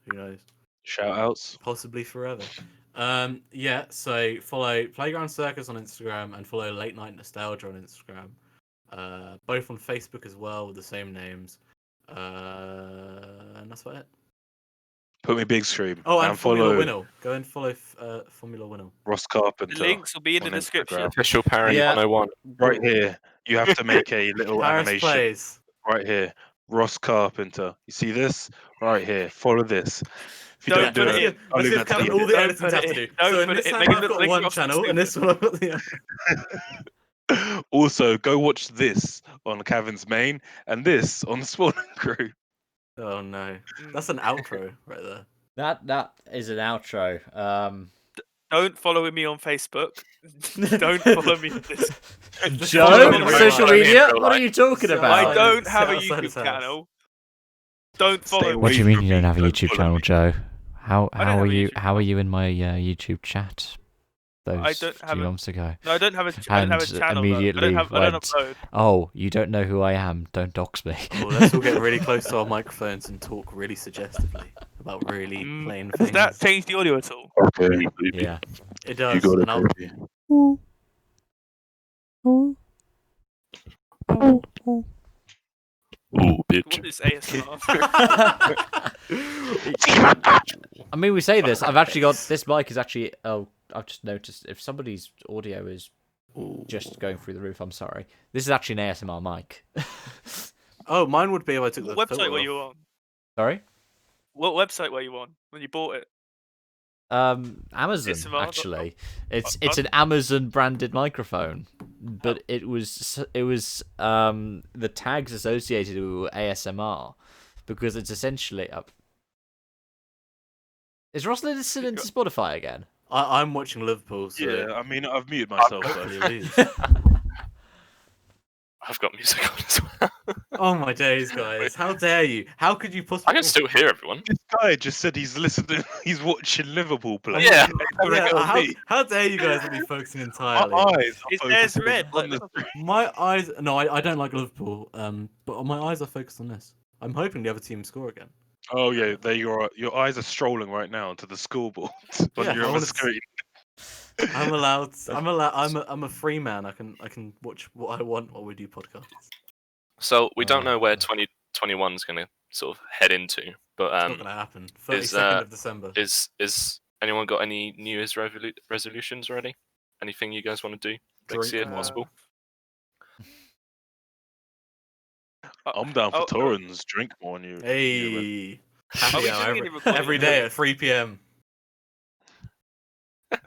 who knows, Shout outs. possibly forever. Yeah. So follow Playground Circus on Instagram and follow Late Night Nostalgia on Instagram. Both on Facebook as well with the same names. And that's about it. Put me big screen. Oh, and Formula follow Winnow. Go and follow Formula Winnow. Ross The Carpenter. links will be in the on description. Instagram. Official Parent Yeah. 101. Right here. You have to make a little Paris animation. plays. Right here. Ross Carpenter. You see this? Right here. Follow this. If you Don't don't do put it it, in. I'll Let's leave just that to count you. all the Don't editors put have it to in. do. Don't So in put this it in. time Make it I've look got like one you're channel, and this one I've got the other. Also, go watch this on Cavan's main and this on Spawn and Crew. Oh no, Mm. that's an outro right there. That is an outro. Don't follow me on Facebook. Don't follow me on this. Joe, Follow me social on media. real What are life. you talking So about? I don't have a Outside his YouTube house. channel. Don't Stay follow What me. do you away mean from you don't me, have a don't YouTube follow channel, me. Joe? How I don't are have a you? YouTube How are channel. you in my YouTube chat? I Those don't have few a- months ago. No, I don't have a channel. And Though. I immediately don't went, upload. "Oh, you don't know who I am? Don't dox me." Oh, let's all get really close to our microphones and talk really suggestively about really plain Does things. that change the audio at all? Okay, Yeah. It you does. got it, and I'll- baby. Ooh, bitch. What is ASMR? I mean, we say this. I've actually got this mic is actually. Oh, I've just noticed if somebody's audio is just going through the roof. I'm sorry. This is actually an ASMR mic. Oh, mine would be if I took the What website filter were off. you on? Sorry. What website were you on when you bought it? Amazon ASMR.com. actually. It's an Amazon branded microphone, but it was the tags associated with ASMR because it's essentially. Is Ross listening into Spotify again? I'm watching Liverpool, so Yeah, I mean, I've muted myself. hopefully but- lose. I've got music on as well. Oh my days, guys! How dare you? How could you I possibly? can still hear everyone. This guy just said he's listening. He's watching Liverpool play. Yeah. Yeah, Go how, me. how dare you guys not be focusing My entirely? eyes are Is theirs focusing red? on Like, the My eyes. No, I don't like Liverpool. But my eyes are focused on this. I'm hoping the other team score again. Oh yeah, there you are. Your eyes are strolling right now to the scoreboard on Yeah, your I other wanna screen. I'm allowed. I'm a free man. I can watch what I want while we do podcasts. So we don't Oh, know where God. 2021 is going to sort of head into, but It's not gonna happen. 32nd is, of December. is anyone got any New Year's resolutions already? Anything you guys want to do next Drink year, if more. possible? I'm down for oh, Torrens. Drink more. New Hey, Are happy we hour doing any every, recording? every day at 3 p.m.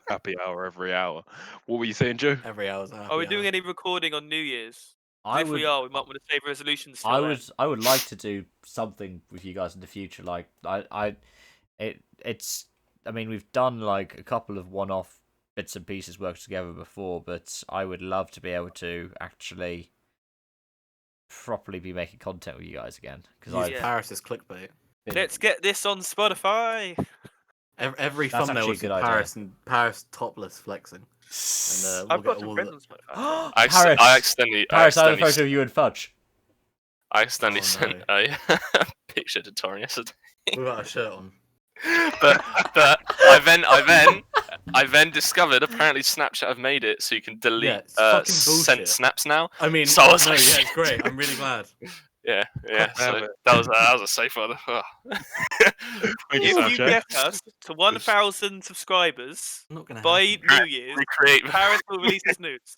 happy hour every hour. What were you saying, Joe? Every hour's a happy Are we hour. doing any recording on New Year's? I If would. we are, we might want to save resolutions. Till I then. would like to do something with you guys in the future. Like it's. I mean, we've done like a couple of one-off bits and pieces worked together before, but I would love to be able to actually properly be making content with you guys again because Use I've Yeah. Paris as clickbait. been. Let's get this on Spotify. Every That's thumbnail actually a was good idea. Paris and Paris topless flexing. And I've we'll got get some all friends the... on Spotify. I accidentally, Paris, I have a photo of you and Fudge. I accidentally Oh, sent no. a picture to Torrin yesterday. without a shirt on. but I then discovered apparently Snapchat have made it so you can delete it's fucking sent bullshit. snaps now. I mean, So I was no, like, yeah, it's great. I'm really glad. Yeah, damn so it. that was a safe one. Oh. Thank you, If you Snapchat. get us to 1,000 subscribers I'm not gonna by happen. New Year's, Recreate. Paris will release his nudes.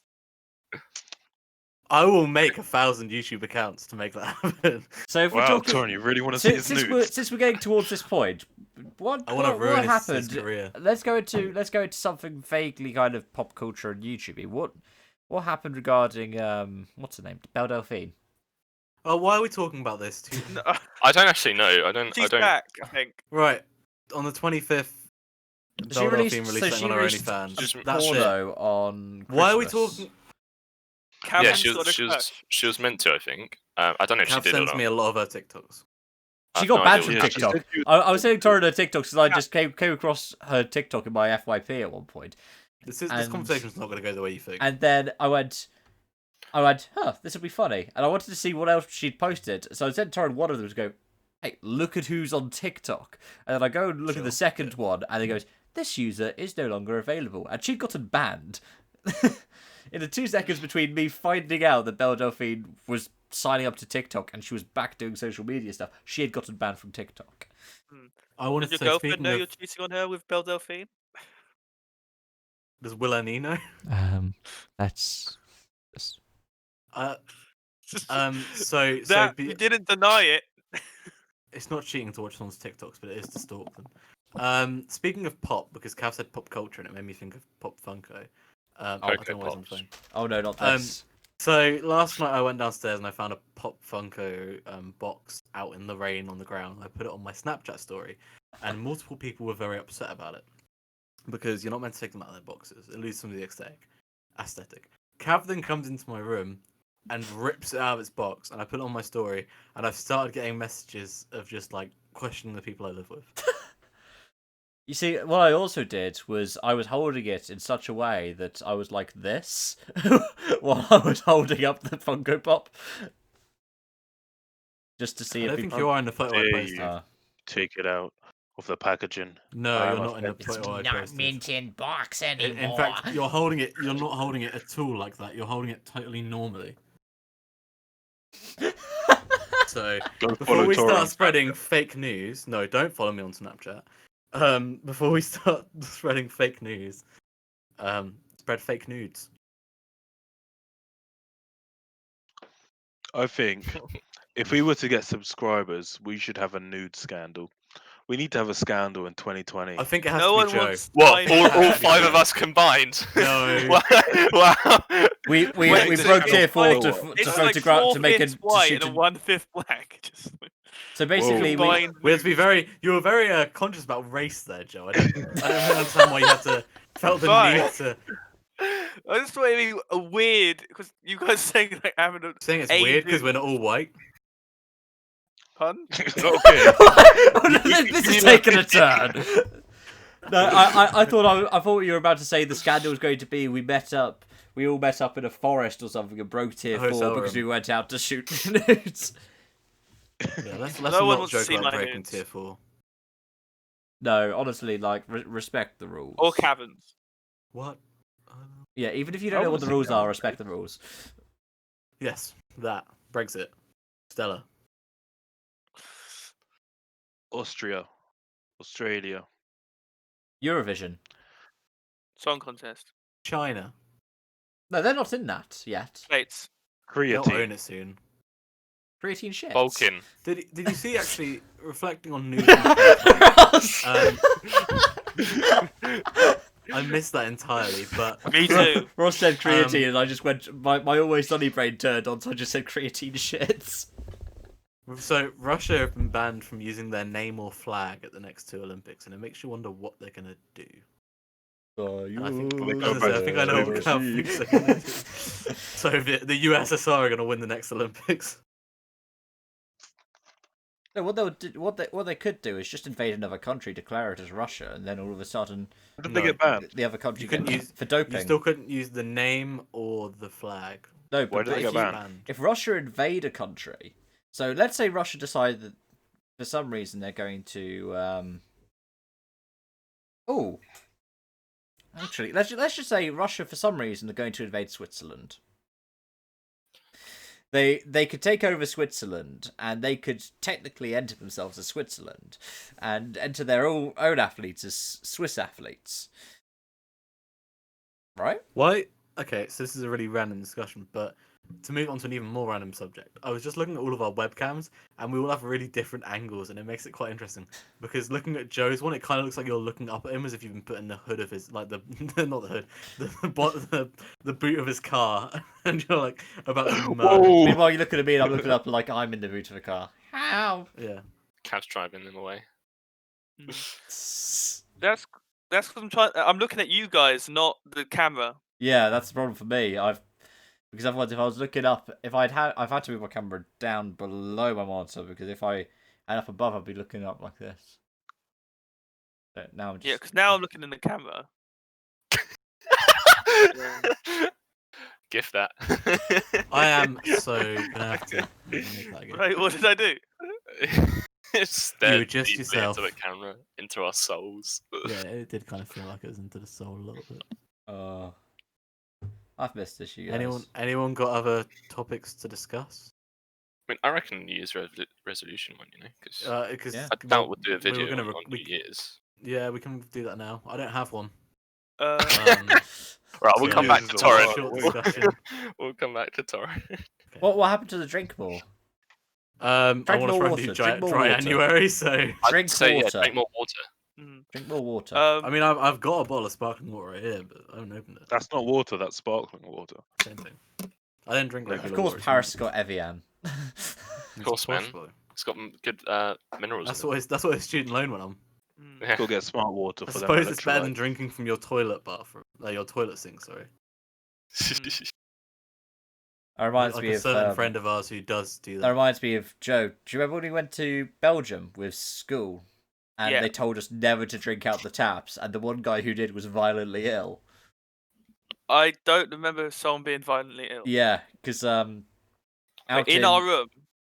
I will make 1,000 YouTube accounts to make that happen. So if we're Wow, talking, Torren, you really want to see his nudes? since we're getting towards this point, what I want to what ruin his happened? career. Let's go into something vaguely kind of pop culture and YouTube. What happened regarding what's her name, Belle Delphine? Oh, why are we talking about this? No, I don't actually know. I don't. she's I don't. back, I think. Right, on the 25th, She Belle released, Delphine so released she something on her released OnlyFans. Just That's it. porno on. Why are we Christmas. talking? Yeah, Cameron's she got was. a crush. She was meant to. I think. I don't know if Cav she did or sends not. me a lot of her TikToks. I She have got no banned idea from what- Yeah, she TikTok. said you- I was saying Torrent her TikToks because I just came across her TikTok in my FYP at one point, This And- conversation's not going to go the way you think. and then I went, huh, this would be funny, and I wanted to see what else she'd posted, so I sent Torrent one of them to go, hey, look at who's on TikTok, and then I go and look at the Sure, second one, and it goes, this user is no longer available, and she'd gotten banned. In the 2 seconds between me finding out that Belle Delphine was signing up to TikTok and she was back doing social media stuff, she had gotten banned from TikTok. I wanted Does to your say, girlfriend speaking know of, you're cheating on her with Belle Delphine? does Will Nino? That's So so That, you didn't deny it. it's not cheating to watch someone's TikToks, but it is to stalk them. Speaking of pop, because Cav said pop culture and it made me think of Pop Funko. I don't know why it's on the Pops. phone. Oh no, not Um, this. So last night I went downstairs and I found a Pop Funko box out in the rain on the ground. I put it on my Snapchat story, and multiple people were very upset about it because you're not meant to take them out of their boxes. It loses some of the aesthetic. Cav then comes into my room and rips it out of its box, and I put it on my story, and I've started getting messages of just like questioning the people I live with. You see, what I also did was I was holding it in such a way that I was like this while I was holding up the Funko Pop. Just to see I if don't think people... you are in the photo I Dare posted. you. Take it out of the packaging. No, I you're am not in the offended. photo I posted. in box In fact, you're holding it. You're not holding it at all like that. You're holding it totally normally. So Go before follow we Tori start on spreading fake news, no, don't follow me on Snapchat. Before we start spreading fake news, spread fake nudes. I think if we were to get subscribers, we should have a nude scandal. We need to have a scandal in 2020. I think it has No to one be Joe. wants. What? tiny All hats. five of us combined? No. Wow. We Wait, broke it's tier like 4 four. to It's like photograph to make a 4/5 white shoot and a... a 1/5 black. Just So basically, we combined We have to be very. You were very conscious about race there, Joe. I don't really understand why you had to felt the Fine. need to I just thought it'd be weird because you guys saying like having a saying it's weird because we're not all white. pun. Okay. this is taking a turn. No, I thought you were about to say the scandal was going to be we all met up in a forest or something and broke tier A 4 hotel because we room. went out to shoot nudes. Yeah, let's No one not wants to joke see about my breaking nudes. tier 4. No, honestly, like respect the rules. Or caverns. What? Yeah, even if you I don't know what wanna the see rules are, caverns. respect the rules. Yes, that Brexit. Stella. Austria, Australia. Eurovision. Song contest. China. No, they're not in that yet. States. They'll own Creatine. it soon. Creatine shit. Vulcan. Did you see actually reflecting on news? I missed that entirely, but Me too. Ross said creatine, and I just went. My always sunny brain turned on, so I just said creatine shits. so Russia have been banned from using their name or flag at the next 2 Olympics, and it makes you wonder what they're gonna do. And I think, I think I know what Cal thinks they're gonna do. So the USSR are gonna win the next Olympics. No, what they could do is just invade another country, declare it as Russia, and then all of a sudden How did No. they get banned? the other country You couldn't get use- for doping. You still couldn't use the name or the flag. No, Why but did they if, get you- banned? if Russia invade a country, so let's say Russia decide that for some reason they're going to oh, actually let's just say Russia for some reason they're going to invade Switzerland. They could take over Switzerland, and they could technically enter themselves as Switzerland, and enter their own athletes as Swiss athletes. Right? Why? Okay, so this is a really random discussion, but to move on to an even more random subject, I was just looking at all of our webcams, and we all have really different angles, and it makes it quite interesting. Because looking at Joe's one, it kind of looks like you're looking up at him as if you've been put in the hood of his, like the not the hood, the boot of his car, and you're like about to murder. Whoa. Meanwhile, you're looking at me, and I'm looking up like I'm in the boot of a car. How? Yeah. Cat's driving them away. That's because I'm looking at you guys, not the camera. Yeah, that's the problem for me. Because otherwise, if I was looking up, I've had to move my camera down below my monitor because if I had up above, I'd be looking up like this. But now I'm just... Yeah, because now I'm looking in the camera. Gift that. I am so gonna have to make that again. Right, what did I do? Stare adjust deeply yourself. into the camera, into our souls. Yeah, it did kind of feel like it was into the soul a little bit. I've missed this, you guys. Anyone got other topics to discuss? I mean, I reckon New Year's resolution one, because Because Yeah. I doubt we'll do a video gonna on New Year's. yeah, we can do that now. I don't have one. Right, we'll Yeah, come back to this is a Torrent. short discussion. We'll come back to Torrent. What happened to the drink more? I Drink want to more try and water, do drink more dry water. January, so Drink I'd say, water. yeah, drink more water. Mm. Drink more water. I mean, I've got a bottle of sparkling water right here, but I haven't opened it. That's not water. That's sparkling water. Same thing. I don't drink Of of regular course, water. it's Paris has mineral. got Evian. Of course, man. Possibly. It's got good minerals. That's in what that's what his student loan went on. Mm. it. Yeah. Go get smart water I for them suppose it's better than electrolytes. drinking from your toilet bathroom, your toilet sink. Sorry. That reminds Like me a of certain friend of ours who does do that that. reminds me of Joe. Do you remember when we went to Belgium with school, and Yeah. they told us never to drink out the taps, and the one guy who did was violently ill. I don't remember someone being violently ill. Yeah, because out Wait, in our room.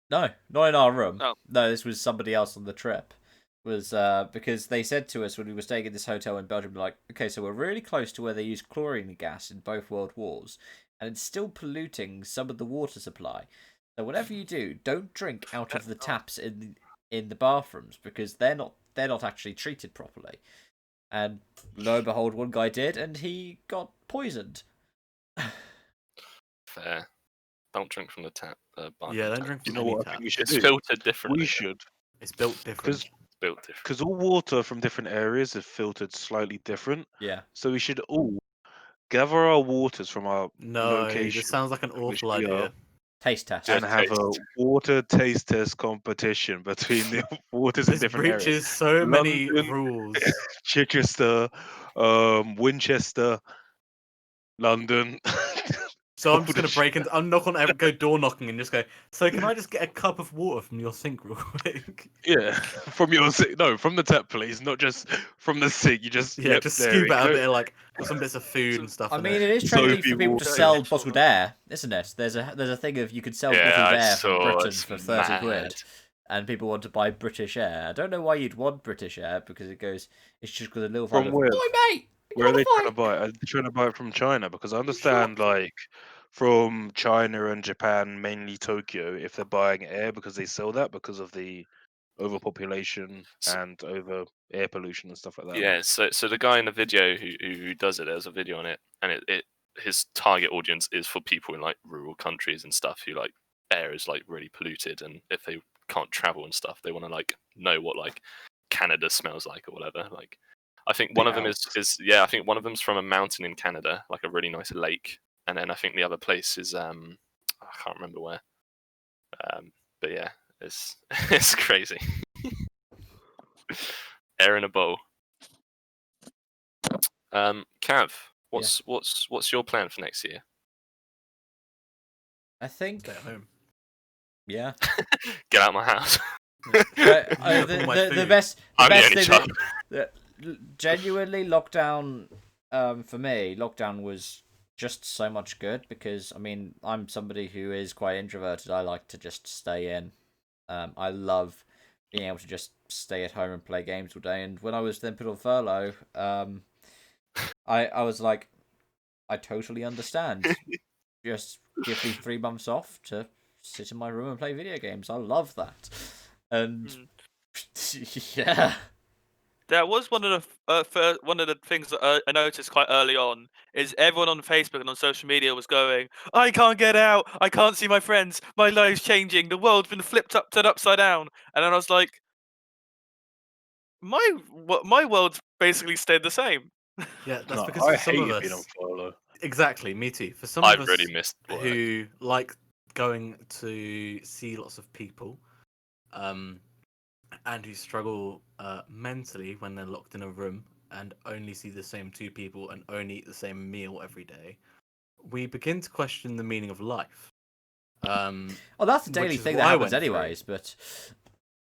No, not in our room. Oh. No, this was somebody else on the trip. Was because they said to us when we were staying in this hotel in Belgium, like, okay, so we're really close to where they used chlorine gas in both world wars, and it's still polluting some of the water supply. So whatever you do, don't drink out of the taps in the bathrooms because they're not actually treated properly. And lo and behold, one guy did, and he got poisoned. Fair. Don't drink from the tap. Yeah, don't drink You from know any what I tap. think we should It's do? filtered differently. We should, It's built different. It's built different. because all water from different areas is filtered slightly different. Yeah. So we should all gather our waters from our No, location this sounds like an which awful we are, idea. Taste test. and Just have a taste. water taste test competition between the waters in This different areas. breaches so many London- rules. Chichester, Winchester, London. So I'm just gonna Golden break into. I'm not gonna go door knocking and just go. So can I just get a cup of water from your sink real quick? Yeah, from your sink. No, from the tap, please. Not just from the sink. You just Yeah, yep, just there scoop we out a go. bit of like some bits of food and stuff. I in mean, it. it is So trendy if for you people walk to in- sell Literal bottled water. air, isn't it? There's a thing of you can sell Yeah, bottled I air from saw Britain it's for 30 mad. quid, and people want to buy British air. I don't know why you'd want British air because it's just got a little From vibe of, where? "Oi, mate, you Where are wanna they trying to fight?" buy it? Are they trying to buy it from China? Because I understand, like, from China and Japan, mainly Tokyo, if they're buying air because they sell that because of the overpopulation S- and over air pollution and stuff like that. Yeah, so the guy in the video who does it, there's a video on it, and his target audience is for people in like rural countries and stuff who like air is like really polluted, and if they can't travel and stuff, they want to like know what like Canada smells like or whatever. Like, I think one The of them is yeah, I think one of them's from a mountain in Canada, like a really nice lake, and then I think the other place is I can't remember where. But yeah, it's it's crazy. Air in a bowl. Cav, what's your plan for next year? I think, Stay at home. yeah. Get out of my house. But, Yeah, the, all my the food. best, the I'm the best only thing child. genuinely lockdown, for me, lockdown was just so much good because I mean I'm somebody who is quite introverted. I like to just stay in. I love being able to just stay at home and play games all day. And when I was then put on furlough, I was like, I totally understand. Just give me 3 months off to sit in my room and play video games. I love that. And yeah. That was one of one of the things that I noticed quite early on is everyone on Facebook and on social media was going, "I can't get out. I can't see my friends. My life's changing. The world's been flipped upside down." And then I was like, my world's basically stayed the same. Yeah, that's No, because I for some of hated being on us, furlough. exactly, me too. For some I of us really missed work. who like going to see lots of people, and who struggle mentally when they're locked in a room and only see the same 2 people and only eat the same meal every day, we begin to question the meaning of life. Oh, that's a daily Which is thing what that I happens went through. anyways, but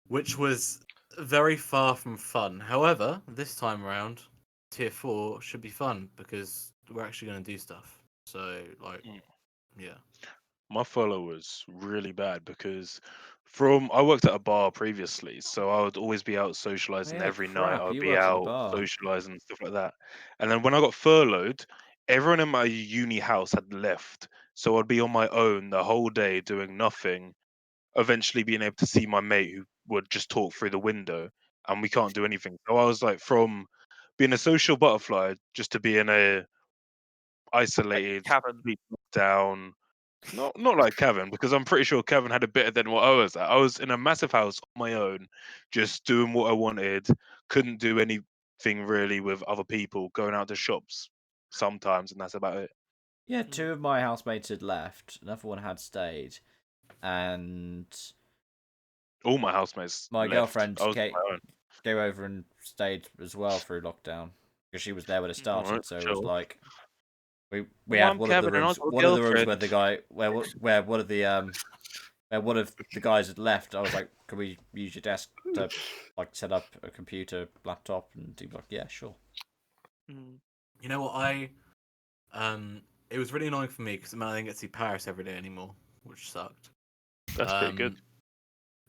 Which was very far from fun. However, this time around, tier 4 should be fun because we're actually going to do stuff. So, like, yeah. My follow was really bad because I worked at a bar previously, so I would always be out socializing yeah, every night. crap, I would you be worked at a out bar. socializing and stuff like that. And then when I got furloughed, everyone in my uni house had left, so I'd be on my own the whole day doing nothing. Eventually, being able to see my mate who would just talk through the window, and we can't do anything. So I was like, from being a social butterfly just to being a isolated, Cabin. complete lockdown. Not like Kevin, because I'm pretty sure Kevin had it better than what I was at. I was in a massive house on my own, just doing what I wanted. Couldn't do any thing really with other people, going out to shops sometimes, and that's about it. Yeah, two of my housemates had left. Another one had stayed, and All my housemates my left. girlfriend I was on Kate my own. came over and stayed as well through lockdown because she was there when it started. Alright, So it sure. was like we Well, had I'm one of the Kevin and rooms. I've got a One of the rooms where girlfriend. the guy where one of the where one of the guys had left. I was like, "Can we use your desk to like set up a computer, laptop?" And he was like, "Yeah, sure." You know what? It was really annoying for me because I didn't get to see Paris every day anymore, which sucked. That's pretty good.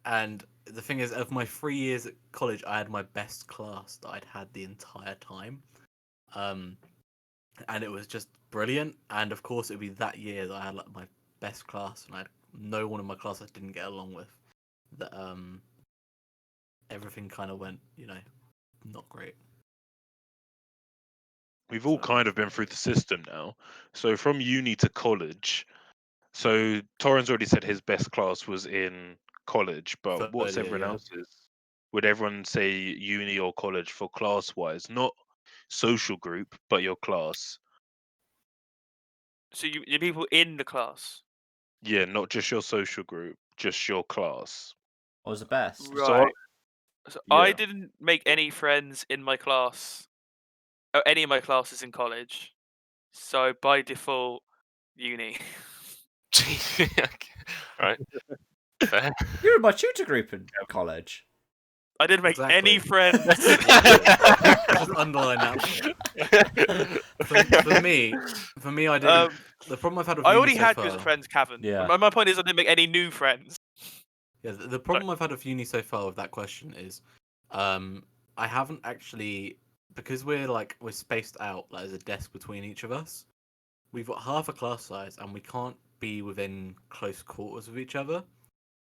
And the thing is, of my 3 years at college, I had my best class that I'd had the entire time. And it was just brilliant. And of course, it would be that year that I had like my best class, and I had no one in my class I didn't get along with. That everything kind of went, not great. We've all kind of been through the system now. So from uni to college. So Torrens already said his best class was in college, but Third what's year, everyone yeah. else's? Would everyone say uni or college for class wise? Not social group, but your class. So the people in the class. Yeah, not just your social group, just your class. What was the best? Right. So I yeah. didn't make any friends in my class, or any of my classes in college. So by default, uni. Right. Fair. You were in my tutor group in college. I didn't make any Exactly. friends. Just underline that. For me, I didn't. The problem I've had with I uni already so had far, good friends, Kevin. Yeah. My point is, I didn't make any new friends. Yeah, the problem I've had with uni so far with that question is, I haven't actually, because we're spaced out. Like there's a desk between each of us. We've got half a class size, and we can't be within close quarters with each other.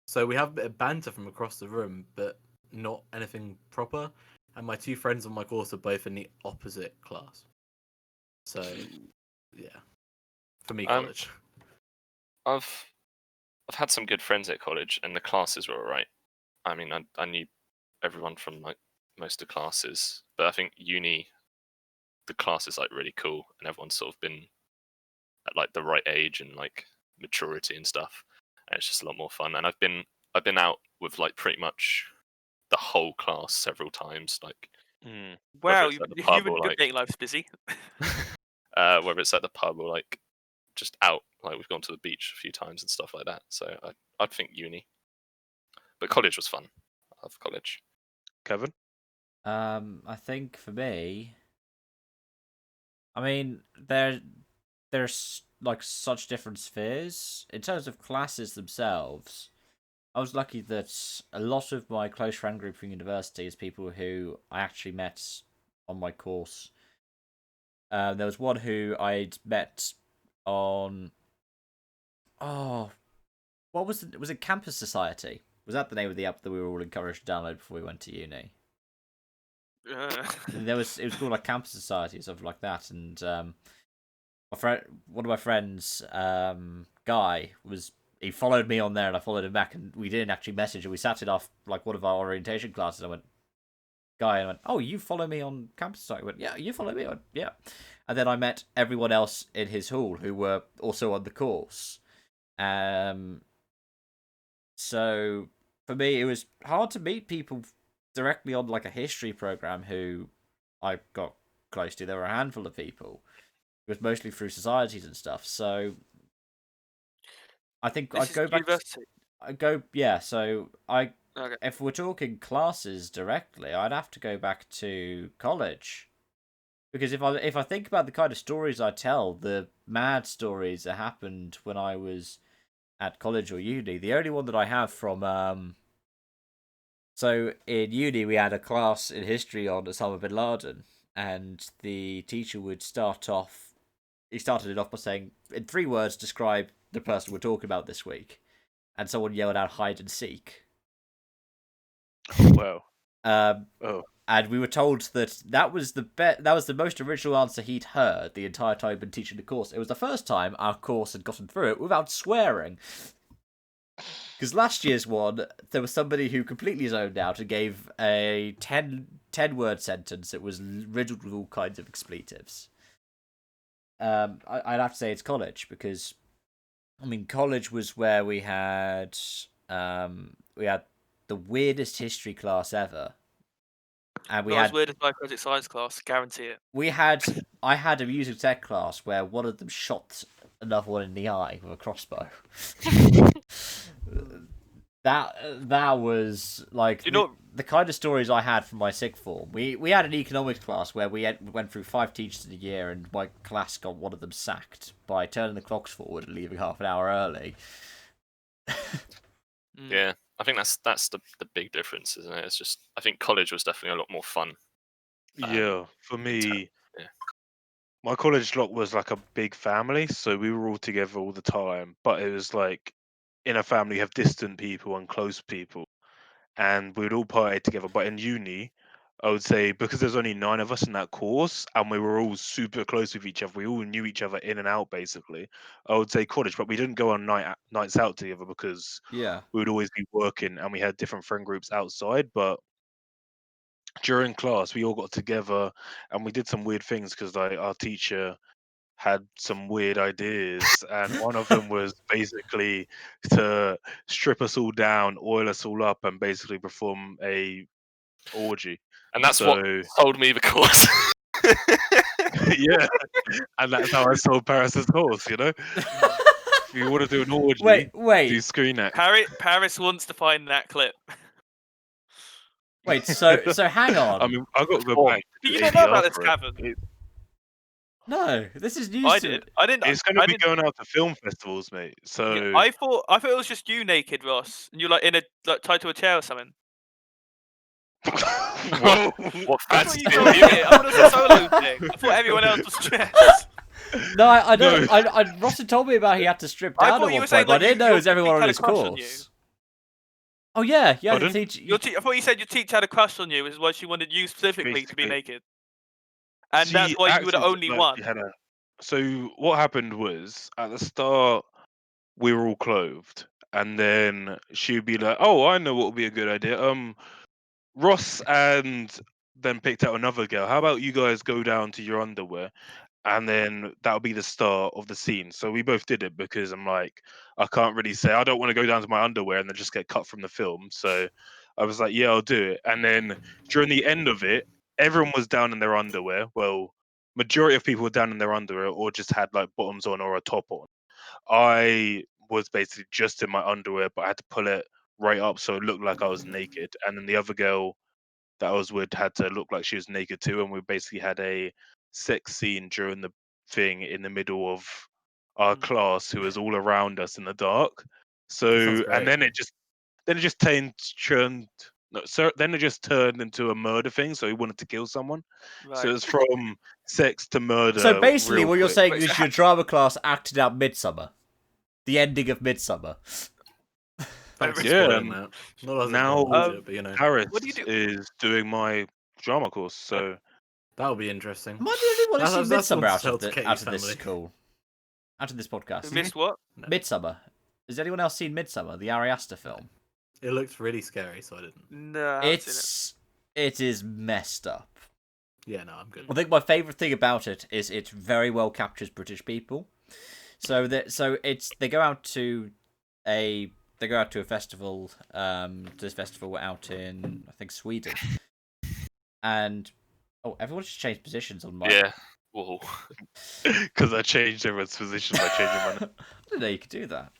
So we have a bit of banter from across the room, but not anything proper. And my two friends on my course are both in the opposite class. So, yeah, for me, college. I've had some good friends at college, and the classes were alright. I mean, I knew everyone from like most of the classes, but I think uni, the class is like really cool, and everyone's sort of been at like the right age and like maturity and stuff, and it's just a lot more fun. And I've been out with like pretty much the whole class several times, like Wow, it's at the you pub and or, your like- dating life's busy. whether it's at the pub or like just out, like we've gone to the beach a few times and stuff like that. So I'd think uni, but college was fun. I love college. Kevin? I think for me, I mean, there's like such different spheres in terms of classes themselves. I was lucky that a lot of my close friend group from university is people who I actually met on my course. There was one who I'd met on. Oh, what was it? Was it Campus Society? Was that the name of the app that we were all encouraged to download before we went to uni? It was called like Campus Society or something like that, and one of my friends, Guy, he followed me on there, and I followed him back, and we didn't actually message, and we sat in off like one of our orientation classes. I went, Guy, and I went, "Oh, you follow me on Campus Society?" I went, "Yeah, you follow me." I went, "Yeah," and then I met everyone else in his hall who were also on the course. So for me, it was hard to meet people directly on like a history program who I got close to. There were a handful of people. It was mostly through societies and stuff. So I think This I'd is go back. university. So Okay. if we're talking classes directly, I'd have to go back to college. Because if I think about the kind of stories I tell, the mad stories that happened when I was at college or uni, the only one that I have from so in uni we had a class in history on Osama bin Laden, and the teacher would start off. He started it off by saying, in 3 words, describe the person we're talking about this week, and someone yelled out hide and seek. Oh, wow. And we were told that was the most original answer he'd heard the entire time been teaching the course. It was the first time our course had gotten through it without swearing. Because last year's one, there was somebody who completely zoned out and gave a 10 10-word sentence that was riddled with all kinds of expletives. I'd have to say it's college, because I mean, college was where we had the weirdest history class ever, and Not as weird as my project science class, guarantee it. I had a music tech class where one of them shot another one in the eye with a crossbow. that was like the kind of stories I had from my sixth form. We had an economics class where we went through 5 teachers in a year, and my class got one of them sacked by turning the clocks forward and leaving half an hour early. Yeah, I think that's the big difference, isn't it? It's just, I think college was definitely a lot more fun. Yeah, for me, yeah. my college lot was like a big family, so we were all together all the time. But it was like in a family, you have distant people and close people, and we would all party together. But in uni, I would say because there's only 9 of us in that course, and we were all super close with each other. We all knew each other in and out, basically. I would say college, but we didn't go on nights out together because Yeah. we would always be working, and we had different friend groups outside. But during class, we all got together and we did some weird things because like our teacher had some weird ideas, and one of them was basically to strip us all down, oil us all up, and basically perform a orgy. And that's what So sold me the course. yeah, and that's how I sold Paris's horse. You know, if you want to do an orgy, do Wait, screen act. Paris wants to find that clip. wait. So hang on. I mean, I got to go back. Do to you not know about ADR this, for it. Kevin? No, this is news I to me. did. I didn't. It's going to I be didn't. going out to film festivals, mate. So Yeah, I thought it was just you naked, Ross, and you're like in a tied to a chair or something. what? What I fancy thought you deal told you- me. I thought it was a solo thing. I thought everyone else was dressed. No, I don't. No. Ross had told me about he had to strip I down thought at you one were saying, point, but I like, didn't know it was your everyone on teacher his had a crush on you. course. Oh yeah, yeah. The Pardon? teacher. I thought you said your teacher had a crush on you, which is why she wanted you specifically to be Basically. naked, and See, that's why you were the actually, only like, one. you had a- So what happened was at the start we were all clothed, and then she'd be like, "Oh, I know what would be a good idea. Ross and then picked out another girl. How about you guys go down to your underwear?" And then that'll be the start of the scene. So we both did it because I'm like, I can't really say I don't want to go down to my underwear and then just get cut from the film. So I was like, yeah, I'll do it. And then during the end of it, everyone was down in their underwear. Well, majority of people were down in their underwear or just had like bottoms on or a top on. I was basically just in my underwear, but I had to pull it right up so it looked like I was naked. And then the other girl that I was with had to look like she was naked too, and we basically had a sex scene during the thing in the middle of our class, who was all around us in the dark. So, great. and then it just turned. No, so then it just turned into a murder thing. So he wanted to kill someone. Right. So it was from sex to murder. So basically, real what you're quick. saying Wait, is so your drama class acted out Midsummer, the ending of Midsummer. Thanks for Yeah, spoiling that. Not as now- but you know, Paris What do you do? is doing my drama course. So that'll be interesting. Am I the only one who's seen That's Midsummer one to out tell of, to the, Katie's out of this family. call? Out of this podcast? Who missed what? Midsummer. Has anyone else seen Midsummer, the Ari Aster film? It looks really scary, so I didn't. No, I haven't seen It is messed up. Yeah, no, I'm good. I think my favourite thing about it is it very well captures British people. So they go out to a festival. This festival out in, I think, Sweden, and everyone's just changed positions on my. Yeah. Whoa. because I changed everyone's position by changing my. I didn't know you could do that.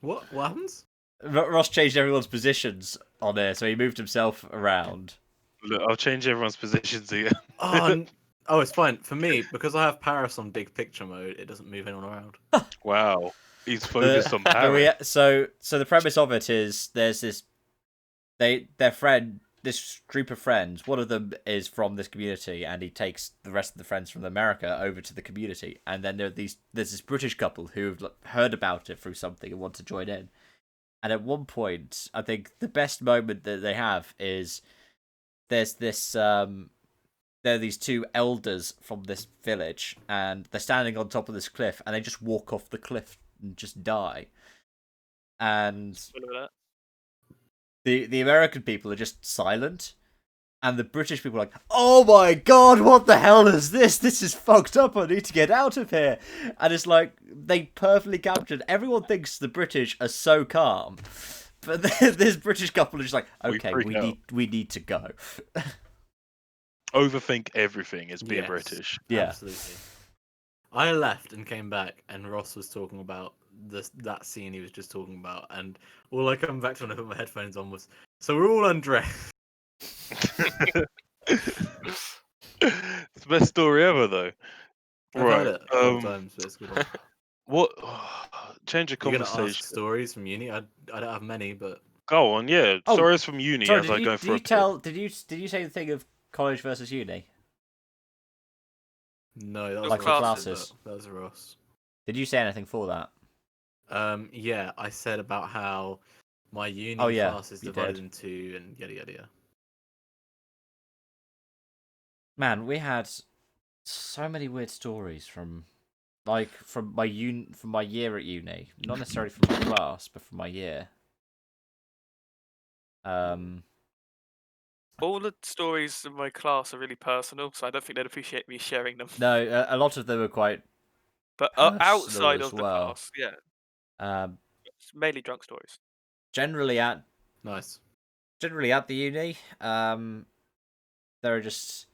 What happens? Ross changed everyone's positions on there, so he moved himself around. Look, I'll change everyone's positions again. Oh, it's fine for me because I have Paris on big picture mode. It doesn't move anyone around. Wow, he's focused on But Paris. so the premise of it is there's this this group of friends. One of them is from this community, and he takes the rest of the friends from America over to the community. And then there's this British couple who've heard about it through something and want to join in. And at one point, I think the best moment that they have is there's this there are these 2 elders from this village, and they're standing on top of this cliff, and they just walk off the cliff and just die. And Spoiler alert. the American people are just silent, And the British people are like, oh my god, what the hell is this? This is fucked up, I need to get out of here. And it's like, they perfectly captured. Everyone thinks the British are so calm. But this British couple is just like, okay, we need to go. Overthink everything is being Yes. British. Yeah. Absolutely. I left and came back, and Ross was talking about that scene he was just talking about, and all I come back to when I put my headphones on was, so we're all undressed. It's the best story ever, though. I've Right. heard it a couple times, but it's a good one. What? Change the You're gonna conversation. ask stories from uni? I don't have many, but Go on, yeah. Oh, Stories from uni Sorry, as I go for a did you say the thing of college versus uni? no, that was Like for Ross, classes. That was Ross. Did you say anything for that? Yeah, I said about how my uni Oh, yeah, class is you divided did. into and yada yada yada. Man, we had so many weird stories from my year at uni. Not necessarily from my class, but from my year. All the stories in my class are really personal, so I don't think they'd appreciate me sharing them. No, a lot of them were quite. But Personal outside as of the well. class, yeah, Um, it's mainly drunk stories. generally at Nice. the uni, there are just.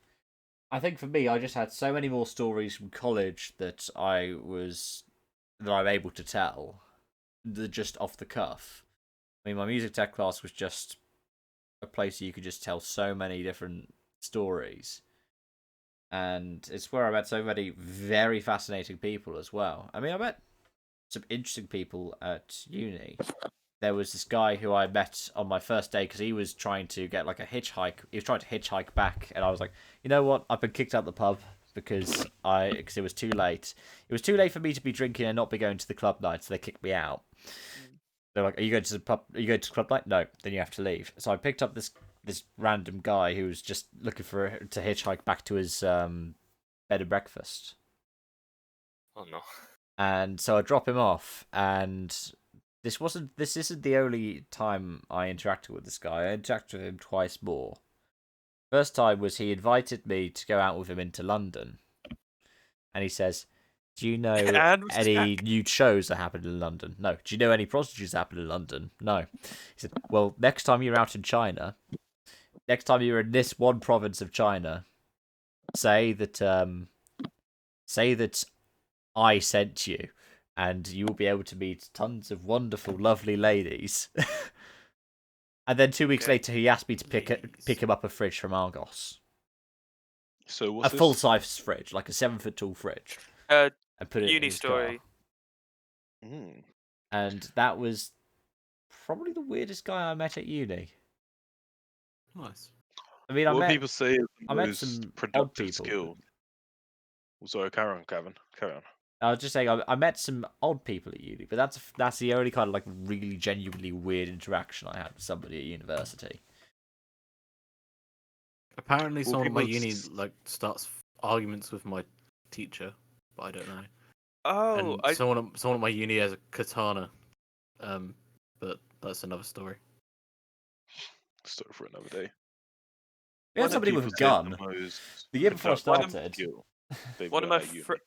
I think for me, I just had so many more stories from college that I'm able to tell, just off the cuff. I mean, my music tech class was just a place where you could just tell so many different stories. And it's where I met so many very fascinating people as well. I mean, I met some interesting people at uni. There was this guy who I met on my first day because he was trying to get like a hitchhike. He was trying to hitchhike back, and I was like, you know what? I've been kicked out the pub because it was too late. It was too late for me to be drinking and not be going to the club night, so they kicked me out. They're like, "Are you going to the pub? Are you going to the club night? No, then you have to leave." So I picked up this random guy who was just looking to hitchhike back to his bed and breakfast. Oh no. And so I drop him off, and this isn't the only time I interacted with this guy. I interacted with him twice more. First time was he invited me to go out with him into London, and he says, "Do you know any nude shows that happen in London?" No. "Do you know any prostitutes that happen in London?" No. He said, "Well, next time you're out in China, next time you're in this one province of China, say that I sent you, and you will be able to meet tons of wonderful, lovely ladies." And then 2 weeks later, he asked me to pick him up a fridge from Argos. So what's A full-size fridge, like a 7-foot tall fridge. Uh, And put it in uni his story. car. Mm. And that was probably the weirdest guy I met at uni. Nice. I mean, What people say is I the met most some odd productive people. skill. Oh, sorry, carry on, Kevin. Carry on. I was just saying, I met some odd people at uni, but that's the only kind of like really genuinely weird interaction I had with somebody at university. Apparently, Well, someone at my people uni s- starts arguments with my teacher, but I don't know. Oh, And someone at my uni has a katana, but that's another story. Story for another day. We had What do somebody with a people say is gun. the most The year before I productive started. skill they've one of learned my at uni?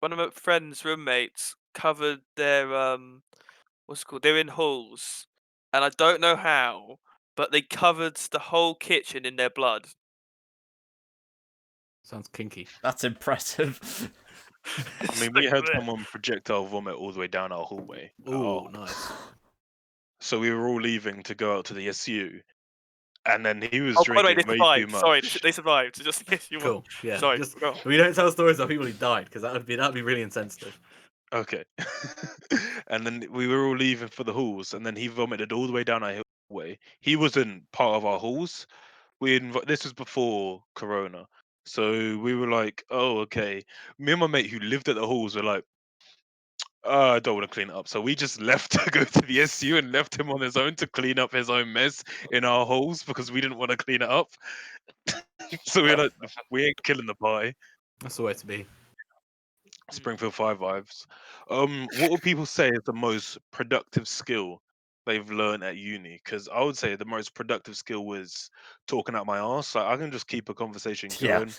one of my friends' roommates covered their what's it called? They're in halls, and I don't know how, but they covered the whole kitchen in their blood. Sounds kinky. That's impressive. I mean, we had someone projectile vomit all the way down our hallway. Oh, nice. So we were all leaving to go out to the SU, and then he was Oh, by the way, drinking they way too survived. much. Sorry, they survived. So just in case you want. Cool. Yeah. Sorry. Just, go on. we don't tell stories about people who died because that'd be really insensitive. Okay. And then we were all leaving for the halls, and then he vomited all the way down our hallway. He wasn't part of our halls. This was before Corona, so we were like, "Oh, okay." Me and my mate who lived at the halls were like, I don't want to clean it up. So we just left to go to the SU and left him on his own to clean up his own mess in our holes because we didn't want to clean it up. So we were like, we ain't killing the party. That's the way to be. Springfield 5 vibes. What would people say is the most productive skill they've learned at uni. Because I would say the most productive skill was talking out my arse. Like I can just keep a conversation Yeah. going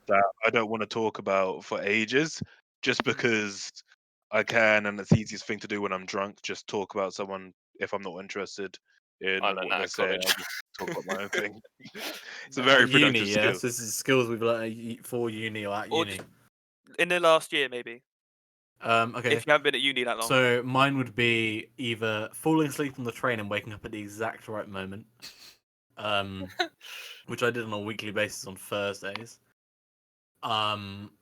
that I don't want to talk about for ages, just because I can, and it's the easiest thing to do when I'm drunk. Just talk about someone if I'm not interested in I learned what that they're at saying. college. I'll just talk about my own thing. It's a Nah. very At uni, productive yeah. skill. So this is skills we've learned for uni or at Or uni. in the last year, maybe. Okay. If you haven't been at uni that long. So mine would be either falling asleep on the train and waking up at the exact right moment, which I did on a weekly basis on Thursdays.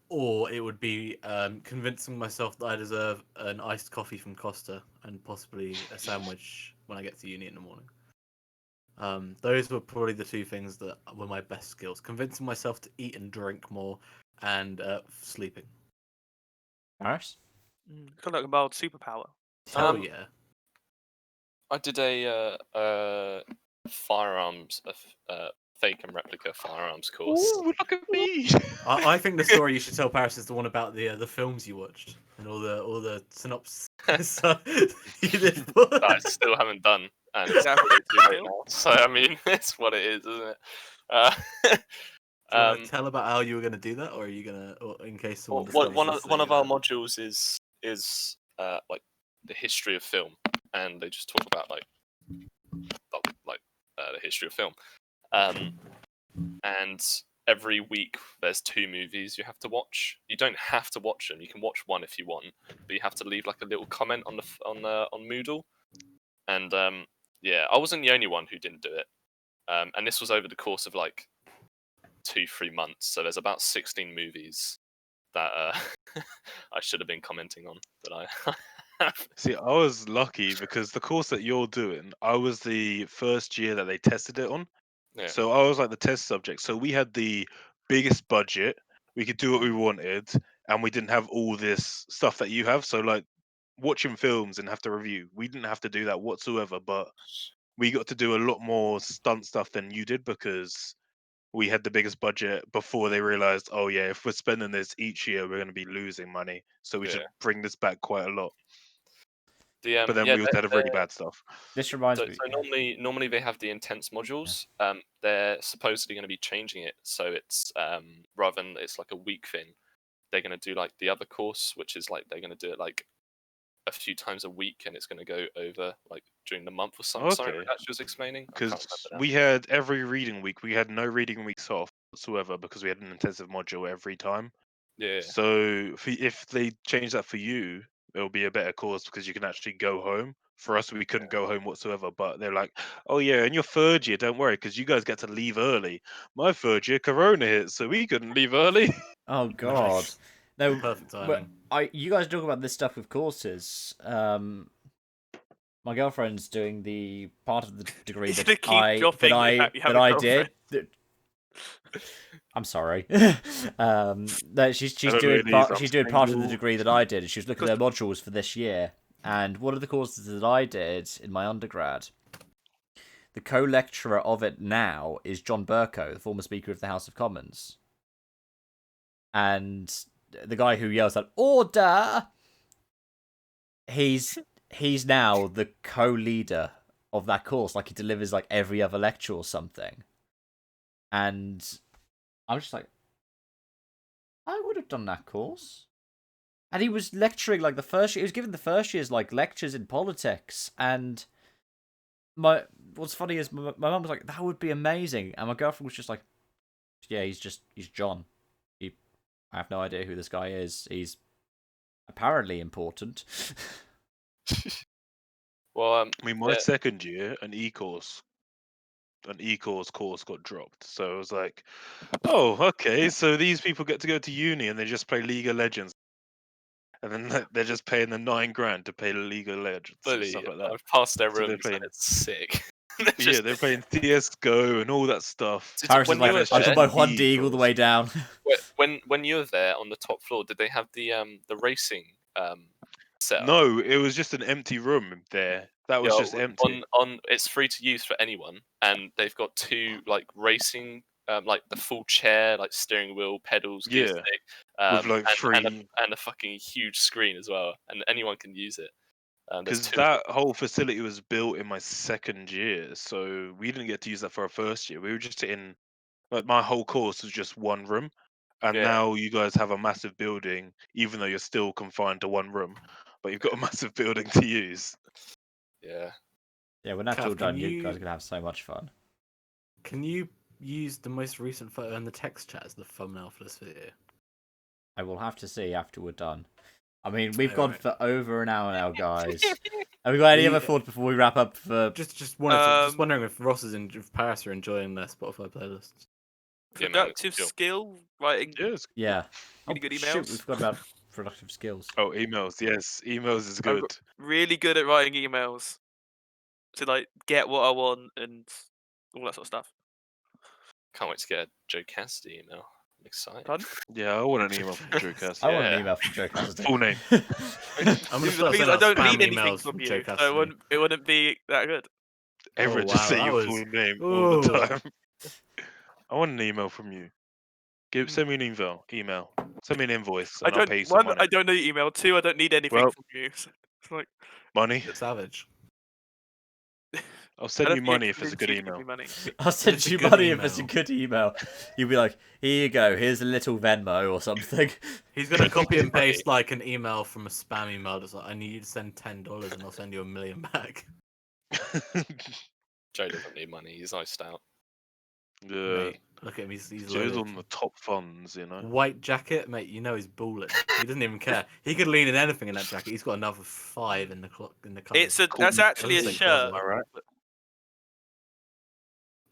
Or it would be convincing myself that I deserve an iced coffee from Costa and possibly a sandwich when I get to uni in the morning. Those were probably the two things that were my best skills: convincing myself to eat and drink more, and sleeping. Paris? Kind of like a mild superpower. Hell Um, yeah! I did a firearms, fake and replica firearms course. Ooh, look at me! I think the story you should tell Paris is the one about the films you watched and all the synopsis you did. That I still haven't done, and it's Yeah, probably too late still. now. So I mean, it's what it is, isn't it? Uh, Do you want um, to tell about how you were going to do that, or are you going to, or in case someone well, discovers one this, of that our you're modules is like the history of film, and they just talk about the history of film. And every week there's 2 movies you have to watch. You don't have to watch them. You can watch one if you want, but you have to leave like a little comment on on Moodle. And yeah, I wasn't the only one who didn't do it. And this was over the course of like 2-3 months. So there's about 16 movies that I should have been commenting on that I have. See, I was lucky because the course that you're doing, I was the first year that they tested it on. Yeah. So I was like the test subject. So we had the biggest budget. We could do what we wanted, and we didn't have all this stuff that you have. So like watching films and have to review, we didn't have to do that whatsoever. But we got to do a lot more stunt stuff than you did because we had the biggest budget before they realized, oh yeah, if we're spending this each year, we're going to be losing money. So we should Yeah. bring this back quite a lot. The But then yeah, we also had really bad stuff. This reminds so, me. so normally they have the intense modules. They're supposedly going to be changing it, so it's rather than it's like a week thing, they're going to do like the other course, which is like they're going to do it like a few times a week, and it's going to go over like during the month or something. Sorry, Okay. that she was explaining. I can't Because remember now. we had every reading week, we had no reading weeks off whatsoever because we had an intensive module every time. Yeah, So if they change that for you, it'll be a better course because you can actually go home. For us, we couldn't go home whatsoever. But they're like, oh yeah, in your third year, don't worry, because you guys get to leave early. My third year, Corona hit, so we couldn't leave early. Oh God. Nice. No, Perfect but timing. you guys talk about this stuff with courses. My girlfriend's doing the part of the degree He's that gonna keep I dropping that I you have that a I girlfriend. did. I'm sorry. That she's I don't know doing it is, part I'm she's doing part of the single. degree that I did, and she was looking at their modules for this year. And one of the courses that I did in my undergrad, the co-lecturer of it now is John Bercow, the former Speaker of the House of Commons, and the guy who yells at "Order." He's now the co-leader of that course. Like he delivers like every other lecture or something. And I was just like, I would have done that course. And he was lecturing like the first year. He was giving the first years like lectures in politics. And what's funny is my mum was like, that would be amazing. And my girlfriend was just like, yeah, he's John. I have no idea who this guy is. He's apparently important. well, I mean, my yeah, second year, an e-course course got dropped. So I was like, oh, okay, so these people get to go to uni and they just play League of Legends. And then they're just paying the $9,000 to play League of Legends and fully. stuff like that. I've passed their So they're rooms, and playing, it's sick. yeah, they're playing CS:GO and all that stuff. Paris when is like, you were it's I'll just put there, my Juan an D all the e-course. way down. when you were there on the top floor, did they have the racing set up? No, it was just an empty room there. That was Yeah, just empty. on it's free to use for anyone, and they've got 2 like racing, like the full chair, like steering wheel, pedals, gear Yeah, stick, with like and three. a fucking huge screen as well, and anyone can use it. There's Because 2 of them. that whole facility was built in my second year, so we didn't get to use that for our first year. We were just in, like, my whole course was just one room, and Yeah. now you guys have a massive building, even though you're still confined to one room, but you've got a massive building to use. Yeah. Yeah, when that's Cav, all can done, you you- guys are gonna have so much fun. Can you use the most recent photo in the text chat as the thumbnail for this video? I will have to see after we're done. I mean, we've gone Alright. for over an hour now, guys. Have we got any We- other thoughts before we wrap up? For Just wondering if if Paris are enjoying their Spotify playlists. Yeah, man, Productive chill. skill writing. Yes. yeah, Really good shoot, emails. we forgot about productive skills. Oh, emails. Yes, emails is I've good. got- Really good at writing emails to like get what I want and all that sort of stuff. Can't wait to get a Joe Cassidy email. I'm excited. Pardon? Yeah, I want an email from Drew Cassidy. I want an Yeah. email from Joe Cassidy. Full name. I'm Because gonna start I sending out don't spam need anything emails from Joe you, so Cassidy. it wouldn't be that good. Everyone Oh, just wow, say that your was- full name all the Ooh. time. I want an email from you. Send me an email. Send me an invoice, and I'll pay you some One, money. I don't know your email. Two, I don't need anything Well- from you. So it's like Money. You're savage. I'll I send don't you think money if it's a good excuse give email. me money. I'll send it's a you good money if it's a email. good email. You'll be like, here you go, here's a little Venmo or something. He's gonna copy and paste like an email from a spam email that's like, I need you to send $10 and I'll send you $1 million back. Joe doesn't need money. He's iced out. Yeah, Mate, look at him, he's Joe's loaded. on the top funds, you know. White jacket, mate, you know he's balling. He doesn't even care. He could lean in anything in that jacket. He's got another 5 in the clock in the cupboard. That's actually a Doesn't shirt. Am I right?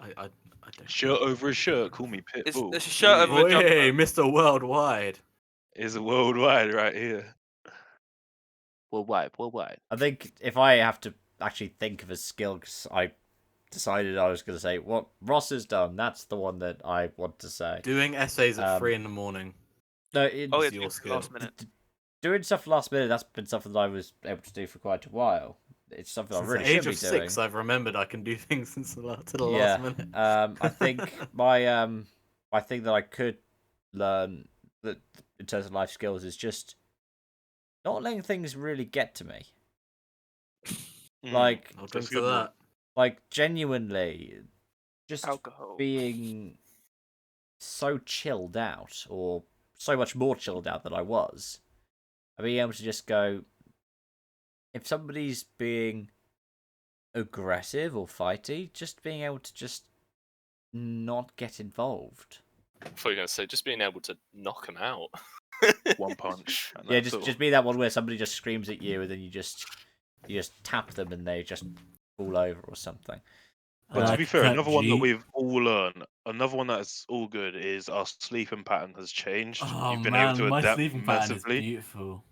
I don't Shirt over a shirt. Call me Pitbull. it's a shirt over a Oi, jumper. Mr. Worldwide. Is worldwide right here. Worldwide. I think if I have to actually think of a skill, 'cause I decided I was going to say what Ross has done, that's the one that I want to say. Doing essays at 3 in the morning. Oh No, yeah, It's do your it skill. last minute. doing stuff last minute, that's been something that I was able to do for quite a while. It's something I Since really the age should be of doing. 6, I've remembered I can do things since to the Yeah, last minute. I think my thing that I could learn that in terms of life skills is just not letting things really get to me. Like, I'll That's drink a to good one. that. like genuinely, just Alcohol. being so chilled out, or so much more chilled out than I was. I being able to just go, if somebody's being aggressive or fighty, just being able to just not get involved. I thought you were going to say just being able to knock him out. One punch. and Yeah, that's all. just be that one where somebody just screams at you and then you just tap them and they just fall over or something. But to Like be fair, that another one that G. we've all learned, another one that's all good is our sleeping pattern has changed. Oh You've been man, able to my adapt sleeping pattern massively. is beautiful.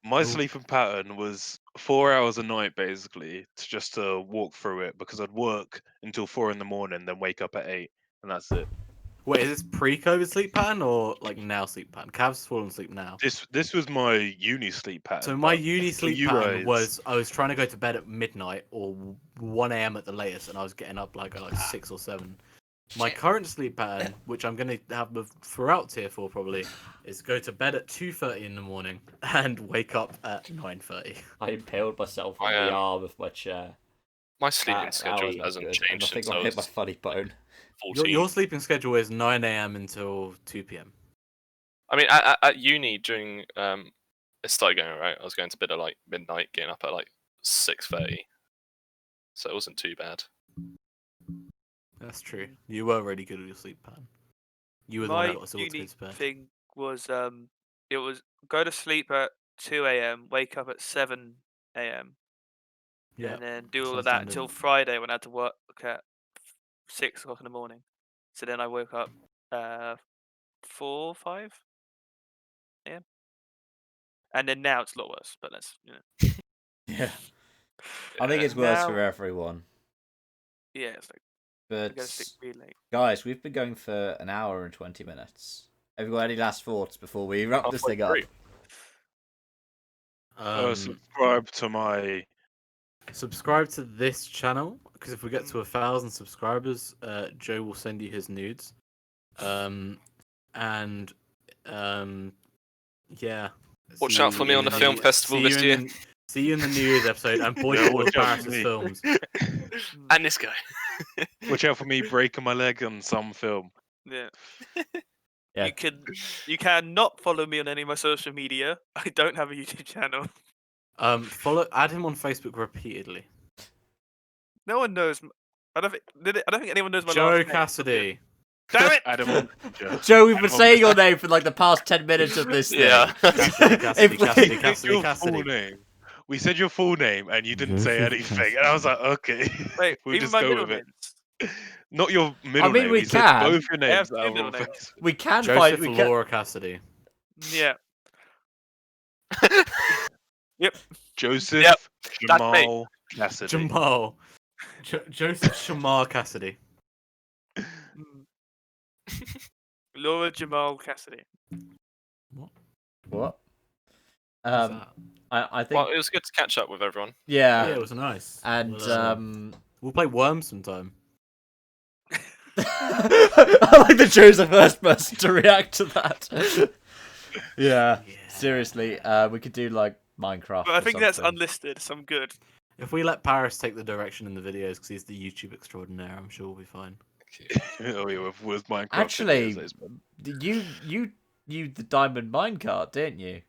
My Ooh. sleeping pattern was 4 hours a night basically, just to walk through it because I'd work until 4 in the morning, then wake up at 8, and that's it. Wait, is this pre-COVID sleep pattern or like now sleep pattern? Cav's fallen asleep now. This was my uni sleep pattern. So my but uni for sleep you pattern guys- was I was trying to go to bed at midnight or 1 a.m. at the latest, and I was getting up like at 6 or 7. My current sleep pattern, which I'm gonna have throughout Tier 4 probably, is go to bed at 2:30 in the morning and wake up at 9:30. I impaled myself on the arm of my chair. My sleeping schedule hasn't changed I think since I I hit my was funny bone. 14. Your sleeping schedule is 9 a.m. until 2 p.m. I mean, at uni during it started going alright. I was going to bed at like midnight, getting up at like 6:30, so it wasn't too bad. That's true. You were really good with your sleep pattern. You were the one My that was able to go uni to bed. thing was it was go to sleep at 2 a.m., wake up at 7 a.m. Yeah. and then do all sounds of that standard. until Friday when I had to work at 6 o'clock in the morning. So then I woke up 4, 5 a.m. And then now it's a lot worse, but that's Yeah, I think it's worse for Now- everyone. yeah, it's like I gotta sleep But really late. guys, we've been going for an hour and 20 minutes. Have you got any last thoughts before we wrap this thing up? subscribe to my. Subscribe to this channel because if we get to 1,000 subscribers, Joe will send you his nudes. Yeah. Watch See out for you me on in the film festival see you this in year. the- See you in the New Year's episode and boycott all of watch out for Paris' me. films. And this guy. Watch out for me breaking my leg on some film. Yeah. Yeah. You can not follow me on any of my social media. I don't have a YouTube channel. Add him on Facebook repeatedly. No one knows. I don't think. I don't think anyone knows my Joe last name. Cassidy. Damn it! Adam on Joe. Joe, we've been Adam on saying your name for like the past 10 minutes of this thing. Yeah. Cassidy, If we- Cassidy, We said Cassidy, your Cassidy. full name. We said your full name and you didn't say Joseph anything. Cassidy. And I was like, okay. Wait, We'll even just my go middle with it. names. Not your middle mean, name. we said can. both your I have names. two that are middle on names. Facebook. We can Joseph find. We can, Laura Cassidy. Yeah. Joseph Yep, that's me. Jamal Cassidy. Jamal. Joseph Shamar Cassidy. Laura Jamal Cassidy. What? what? What's Um, that? I think. Well, it was good to catch up with everyone. Yeah, Yeah. it was nice. And We'll play Worms sometime. I like that Joe's the first person to react to that. Yeah. Yeah. Seriously, we could do like Minecraft. But I or think that's something. unlisted, so I'm good. If we let Paris take the direction in the videos because he's the YouTube extraordinaire, I'm sure we'll be fine. Oh, yeah, with Minecraft. Actually, videos, you the diamond minecart, didn't you?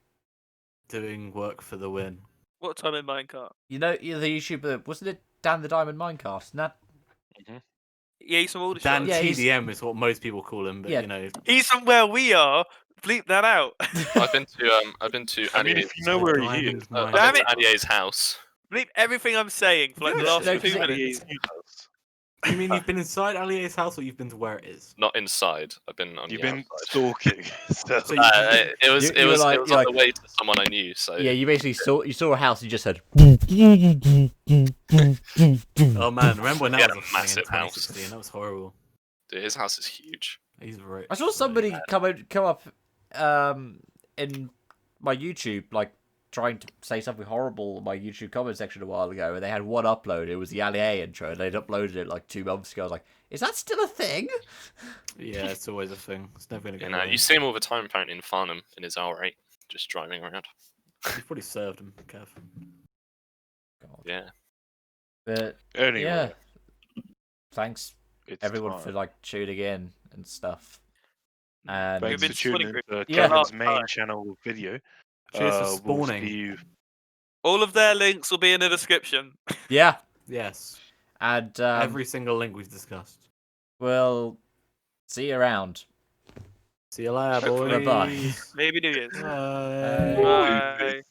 Doing work for the win. What time in Minecraft? You know, you're the YouTuber, wasn't it Dan the Diamond Minecart? Isn't that? Yeah, he's from all the Dan Yeah, he's- TDM is what most people call him, but Yeah. you know, He's from where we are. Bleep that out. I've been to I mean, Annie's, if you know where he Diamond is, Mine. Damn I've been it. to Annie's house. Bleep everything I'm saying for like the Yeah, last no, 2 'cause it- minutes. you mean you've been inside Alier's house or you've been to where it is? Not inside. I've been on You've the been outside. stalking. So, So you- It was You were like- it was you're on like- the way to someone I knew. So Yeah, you basically saw a house and you just said. Oh man, remember when that He was had a a thing in massive house. 2016? That was horrible. dude, his house is huge. He's very. I saw somebody come up in my YouTube, like trying to say something horrible in my YouTube comment section a while ago, and they had one upload. It was the Allier intro, and they'd uploaded it like 2 months ago. I was like, is that still a thing? Yeah, it's always a thing. It's never gonna go You know, away. you see him all the time apparently in Farnham in his R8, just driving around. You've probably served him, Kev. God. Yeah. But anyway, yeah, thanks it's everyone time. for like tuning in and stuff. And We've Thanks been for tuning in spawning to Yeah. Kevin's main channel video. Cheers for We'll spawning. see you. All of their links will be in the description. yeah, Yes. and Every single link we've discussed. we'll see you around. See you later, Hopefully. boys. Bye-bye. Maybe New Year's. Bye. Bye.